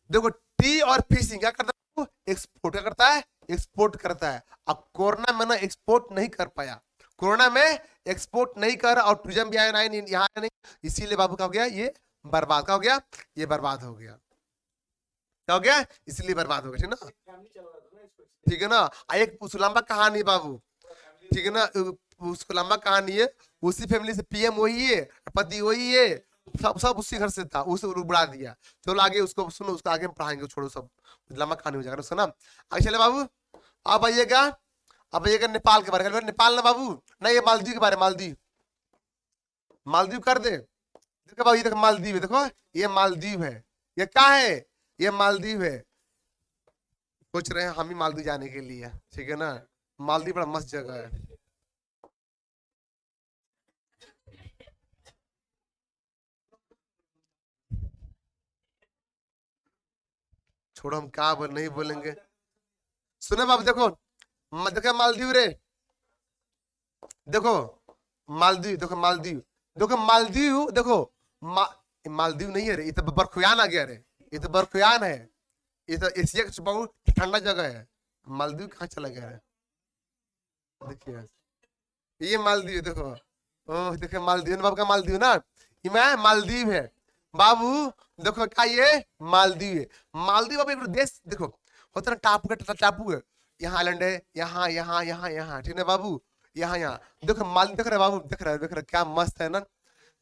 देखो, टी और फिशिंग क्या करता है? एक्सपोर्ट। क्या करता है? एक्सपोर्ट करता है। अब कोरोना में ना एक्सपोर्ट नहीं कर पाया, कोरोना में एक्सपोर्ट नहीं कर, और टूरिज्म भी आया नहीं, यहाँ नहीं, इसीलिए बाबू क्या हो गया? ये बर्बाद। क्या हो गया? ये बर्बाद हो गया। क्या हो गया? इसलिए बर्बाद हो गया। ठीक ना? ठीक है ना? एक उस लंबा कहानी बाबू, ठीक है ना? उसको लंबा कहानी है, उसी फैमिली से पीएम वही है, पति वही है, सब सब उसी घर से था, उसे उड़ा दिया। चलो आगे उसको सुनो, उसको आगे पढ़ाएंगे, छोड़ो सब, लंबा कहानी हो जाएगा उसका ना। आगे चले बाबू, आप आइएगा, अब आइएगा नेपाल के बारे में। नेपाल ना बाबू, नहीं ये मालदीव के बारे में। मालदीव, मालदीव कर दे। देखो बाबू, ये देखो मालदीव है, देखो ये मालदीव है। ये क्या है? ये मालदीव है। सोच रहे हैं हम ही मालदीव जाने के लिए, ठीक है ना? मालदीव बड़ा मस्त जगह है। छोड़ो, हम क्या बोल नहीं बोलेंगे। सुनो बाबू, देखो देखो मालदीव रे, देखो मालदीव, देखो मालदीव, देखो मालदीव, देखो मालदीव नहीं है रे, ये तो बर्फयान आ गया रे, ये तो बर्फयान है, ये तो एशिया का बहुत ठंडा जगह है। मालदीव कहाँ चला गया है? देखिए ये मालदीव, देखो ओह देखो मालदीव, बाबू का मालदीव ना, ये मैं मालदीव है बाबू। देखो क्या ये मालदीव है। मालदीव बाबू एक देश, देखो होता ना टापू का, टापू है, यहाँ आइलैंड है, यहाँ यहाँ यहाँ यहाँ, ठीक है बाबू? यहाँ यहाँ देखो मालदीव, देख रहे बाबू? देख रहे, देख रहे क्या मस्त है ना?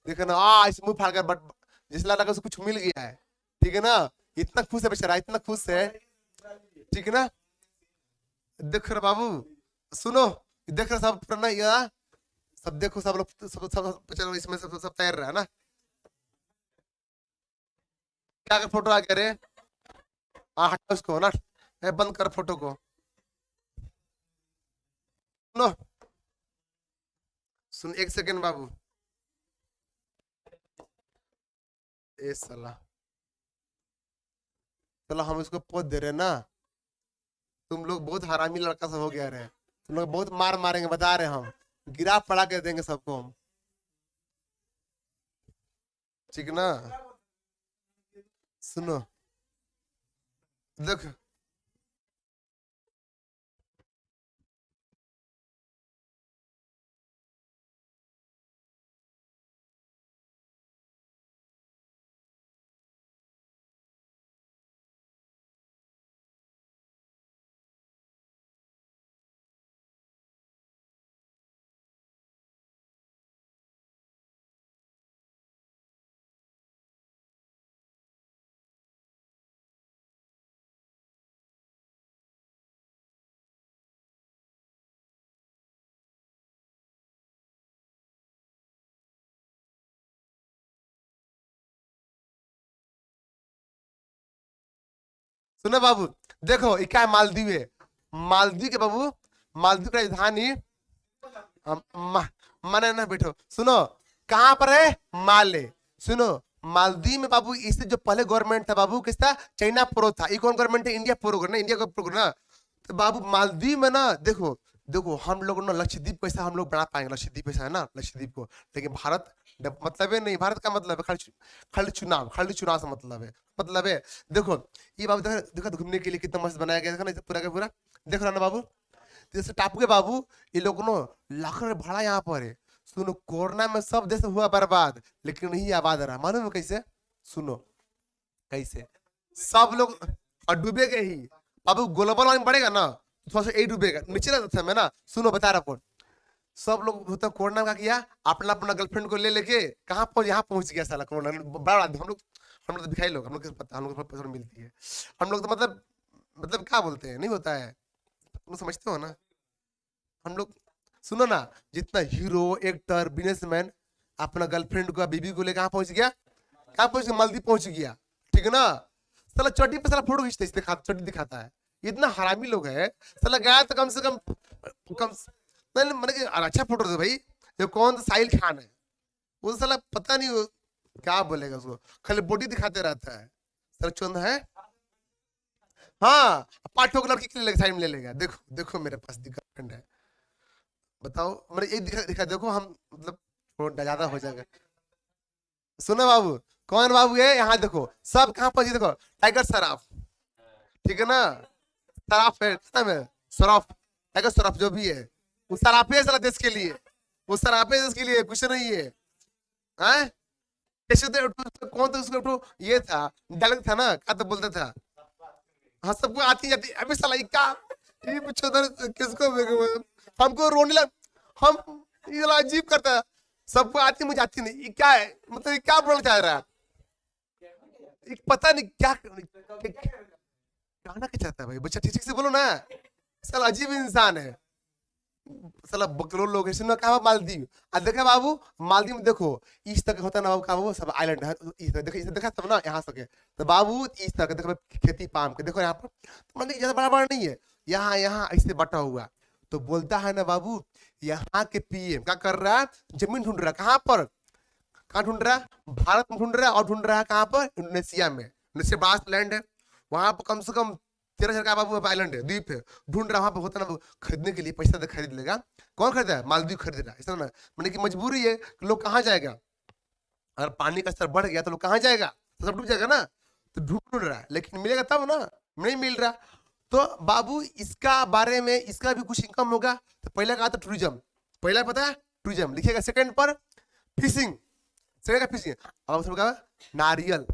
देखो ना, इस मुंह फाड़ कर, बट जिस लगा उसे कुछ मिल गया है, ठीक है ना? इतना खुश है बेचारा, इतना खुश है, ठीक है ना? देख रहे बाबू, सुनो, देख रहे सब पुराना या सब, देखो सब लोग, सब चलो इसमें सब तैर रहा है ना? क्या फोटो आ गया रे? हाँ हटा उसको ना, बंद कर फोटो को। सुनो, सुन एक सेकंड बाबू, ए साला, चलो हम इसको पोत दे रहे हैं ना। तुम लोग बहुत हरामी लड़का सब हो गया रे, तुम लोग बहुत मार मारेंगे, बता रहे हम, गिरा पड़ा के देंगे सबको हम, ठीक ना? सुनो देख, सुनो बाबू, देखो ये क्या है, मालदीव है। मालदीव के बाबू, मालदीव का राजधानी माने ना बैठो, सुनो कहाँ पर है, माले। सुनो मालदीव में बाबू, इससे जो पहले गवर्नमेंट था बाबू किसका, चाइना प्रो था। ये कौन गवर्नमेंट है, इंडिया प्रो ना, इंडिया का प्रो ना। तो बाबू मालदीव में ना देखो, देखो हम लोग ना लक्षद्वीप पैसा हम लोग बना पाएंगे, लक्षद्वीप पैसा है ना लक्षद्वीप को। लेकिन भारत मतलब है नहीं, भारत का मतलब है खाली खाली चुनाव, खाली चुनाव से मतलब है, मतलब है। देखो ये बाबू देखो, देखो घूमने के लिए कितना मस्त बनाया गया, देखो ना पूरा का पूरा, देख रहा ना बाबू। जैसे टापू के बाबू, ये लोग नो लाखों में भाड़ा यहाँ पर है। सुनो कोरोना में सब देश हुआ बर्बाद, लेकिन नहीं आबाद रहा, मालूम है कैसे, सुनो कैसे, सब लोग और डूबेगे ही बाबू, ग्लोबल वार्मिंग बढ़ेगा ना, थोड़ा सा यही डूबेगा नीचे ना में ना। सुनो बता रहा कौन, सब लोग होता कोरोना का किया, अपना अपना गर्लफ्रेंड को ले लेके कहाँ पहुंच, यहाँ पहुंच गया साला कोरोना, बड़ा हम लोग तो भिखारी लोग, हम लोग को पता, हम लोग को पैसा मिलती है, हम लोग तो मतलब क्या बोलते हैं, नहीं होता है, तुम समझते हो ना हम लोग। सुनो ना, जितना हीरो एक्टर बिजनेसमैन अपना गर्लफ्रेंड को बीबी को ले कहाँ पहुंच गया, कहाँ पहुंच गया, मालदीव पहुंच गया, ठीक है ना। साला चोटी पे साला फोटो खींचते इसलिए चोटी दिखाता है, इतना हरामी लोग है। साला गया तो कम से कम नहीं मैंने अच्छा फोटो दे भाई। ये कौन था, साहिल खान है वो, साला पता नहीं वो क्या बोलेगा उसको, खाली बॉडी दिखाते रहता है, साला चंद है। हाँ पाठों को लड़की के लिए साइड में ले लेगा, देखो देखो मेरे पास गर्लफ्रेंड है, बताओ मैंने ये दिखा दिखा, देखो हम मतलब थोड़ा ज्यादा हो जाएगा। सुनो बाबू, कौन बाबू है यहाँ देखो, सब कहाँ पहुंचे देखो, टाइगर सराफ, ठीक है ना, सराफ है नाम है, सराफ, टाइगर सराफ जो भी है, वो सराफे है साला देश के लिए, वो सराफे देश के लिए, कुछ नहीं है। हैं कैसे कौन था उसका ये था, डायलॉग था ना, क्या तो बोलता था, हाँ सबको आती जाती, अभी साला ये क्या, ये पूछो किसको, हमको रोने लग, हम ये वाला अजीब करता है, सबको आती मुझे आती नहीं, ये क्या है, मतलब ये क्या बोलना चाह रहा है, ये पता नहीं क्या कहना क्या चाहता है भाई, बच्चा ठीक ठीक से बोलो ना, साला अजीब इंसान है, साला बकलोल लोग है। सुनो कहा मालदीव, आ देखा बाबू, मालदीव में देखो इस तरह होता है ना बाबू, का बाबू सब आइलैंड है, इस तरह देखो, इस देखा सब ना यहाँ सके, तो बाबू इस तरह देखो खेती पाम के देखो यहाँ पर, तो मतलब ज्यादा बड़ा बड़ा नहीं है, यहाँ यहाँ ऐसे बटा हुआ। तो बोलता है ना बाबू, यहाँ के पीएम क्या कर रहा है, जमीन ढूंढ रहा है, कहाँ पर, कहाँ ढूंढ रहा है, भारत में ढूंढ रहा है, और ढूंढ रहा है कहाँ पर, इंडोनेशिया में, इंडोनेशिया बड़ा लैंड है, वहां पर कम से कम 13,000 का बाबू आइलैंड है, द्वीप है, ढूंढ रहा वहां पर होता ना खरीदने के लिए, पैसा दे खरीद लेगा। कौन खरीदा है, मालदीव खरीद रहा है, ऐसा ना, मैंने की मजबूरी है कि लोग कहाँ जाएगा, अगर पानी का स्तर बढ़ गया तो लोग कहाँ जाएगा, तो सब डूब जाएगा ना, तो ढूंढ रहा है, लेकिन मिलेगा तब ना, नहीं मिल रहा। तो बाबू इसका बारे में, इसका भी कुछ इनकम होगा, तो पहला कहा था टूरिज्म, पहला पता है टूरिज्म लिखेगा, सेकंड पर फिशिंग, सेकंड का फिशिंग, अब उसमें कहा नारियल,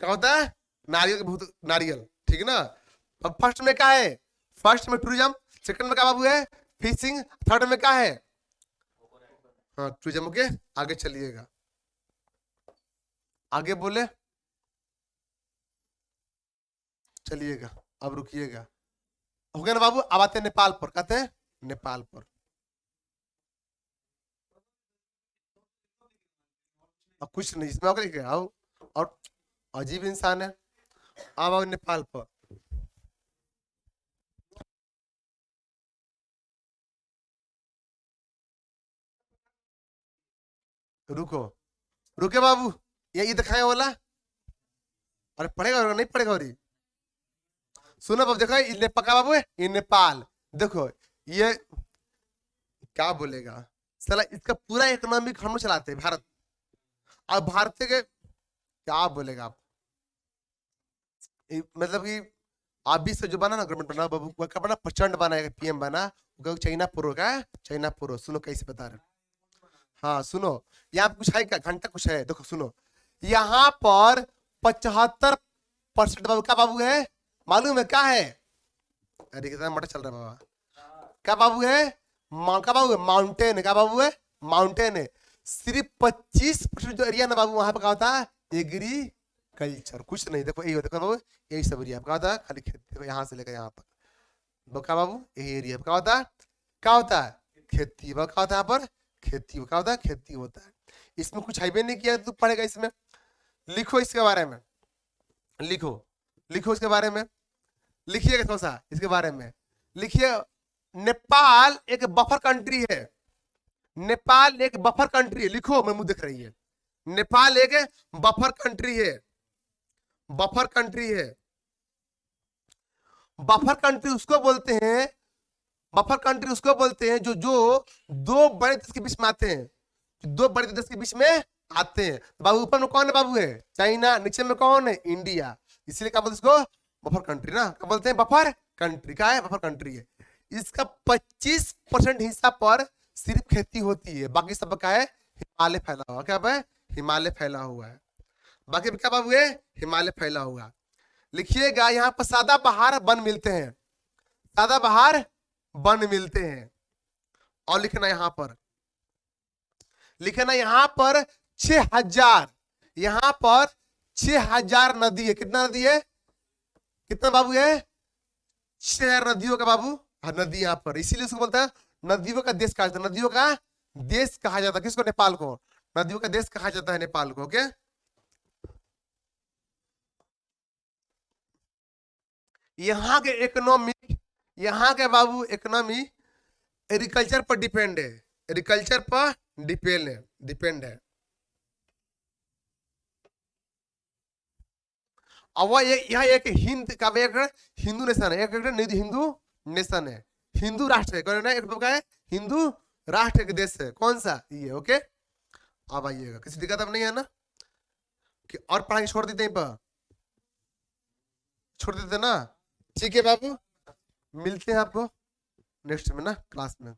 क्या होता है, नारियल का बहुत नारियल, ठीक है ना। अब फर्स्ट में क्या है, फर्स्ट में टूरिज्म, सेकंड में क्या बाबू है, फिशिंग, थर्ड में क्या है, हाँ टूरिज्म। ओके आगे चलिएगा, आगे बोले चलिएगा, अब रुकिएगा, हो गया ना बाबू। अब आते हैं नेपाल पर, कहते हैं नेपाल पर, अब कुछ नहीं इसमें, और आओ, और अजीब इंसान है। अब आओ नेपाल पर, रुको, रुके बाबू, ये दिखाए वाला, अरे पढ़ेगा और नहीं पढ़ेगा, और सुनो बाबू, देखो ये नेपाल का बाबू है, ये नेपाल, देखो ये क्या बोलेगा, साला इसका पूरा इकोनॉमिक हम लोग चलाते हैं भारत, और भारतीय के क्या बोलेगा आप, मतलब कि अभी से जो बना ना गवर्नमेंट बना बाबू, वो क्या बना, प्रचंड बना है, पीएम बना, वो चाइना प्रो का है, चाइना प्रो, सुनो कैसे बता रहे, हाँ सुनो, यहाँ पे कुछ है क्या, घंटा कुछ है, देखो सुनो, यहाँ पर 75% बाबू क्या बाबू है, मालूम है क्या है, अरे कितना मटर चल रहा है बाबा, क्या बाबू है, क्या बाबू है, माउंटेन है, क्या बाबू है, माउंटेन है। सिर्फ 25% जो एरिया ना बाबू, वहां पे क्या होता है, एग्रीकल्चर, कुछ नहीं, देखो यही होता है बाबू, यही सब एरिया क्या होता है, खाली खेती, देखो यहाँ से लेकर यहाँ पर, क्या बाबू यही एरिया क्या होता है, क्या होता है, खेती, क्या होता है यहाँ पर, खेती, क्या होता है, खेती होता है। इसमें कुछ है भी नहीं किया, तू पढ़ेगा इसमें, लिखो इसके बारे में, लिखो, लिखो इसके बारे में, लिखिएगा थोड़ा सा इसके बारे में, लिखिए। नेपाल एक बफर कंट्री है, नेपाल एक बफर कंट्री है, लिखो, मैं मुंह दिख रही है। नेपाल एक बफर कंट्री है, बफर कंट्री है। बफर कंट्री उसको बोलते हैं, बफर कंट्री उसको बोलते हैं जो जो दो बड़े देश के बीच में आते हैं, दो बड़े देश के बीच में आते हैं। बाबू ऊपर में कौन है बाबू? है चाइना, नीचे में कौन है? इंडिया। इसलिए क्या बोलते हैं इसको? बफर कंट्री ना, क्या बोलते हैं? Buffer country. क्या है? बफर कंट्री है। इसका 25% हिस्सा पर सिर्फ खेती होती है, बाकी सब क्या है? हिमालय फैला हुआ। क्या है? हिमालय फैला हुआ है। बाकी क्या बाबू है? हिमालय फैला हुआ। लिखिएगा यहाँ पर सादा बहार वन मिलते हैं, सादा बहार वन मिलते हैं। और लिखना यहाँ पर, लिखना यहाँ पर 6000, यहाँ पर 6000 नदी है। कितना नदी है? कितना बाबू है? 6000 नदियों का बाबू। हाँ, नदी यहाँ पर, इसीलिए उसको बोलता है नदियों का देश कहा जाता है, नदियों का देश कहा जाता है। किसको? नेपाल को नदियों का देश कहा जाता है, नेपाल को। ओके, यहाँ के इकोनॉमी, यहाँ के बाबू इकोनॉमी एग्रीकल्चर पर डिपेंड है, एग्रीकल्चर पर डिपेंड है, डिपेंड है। और वह यह एक हिंद का एक हिंदू नेशन है, एक हिंदू नेशन है, हिंदू राष्ट्र है। कौन है? एक तो क्या है? हिंदू राष्ट्र के देश है। कौन सा? ये। ओके, अब आइएगा, किसी दिक्कत अब नहीं है ना? कि और पढ़ाई छोड़ देते हैं पर, छोड़ देते ना? ठीक है बाबू, मिलते हैं आपको नेक्स्ट में ना क्लास में।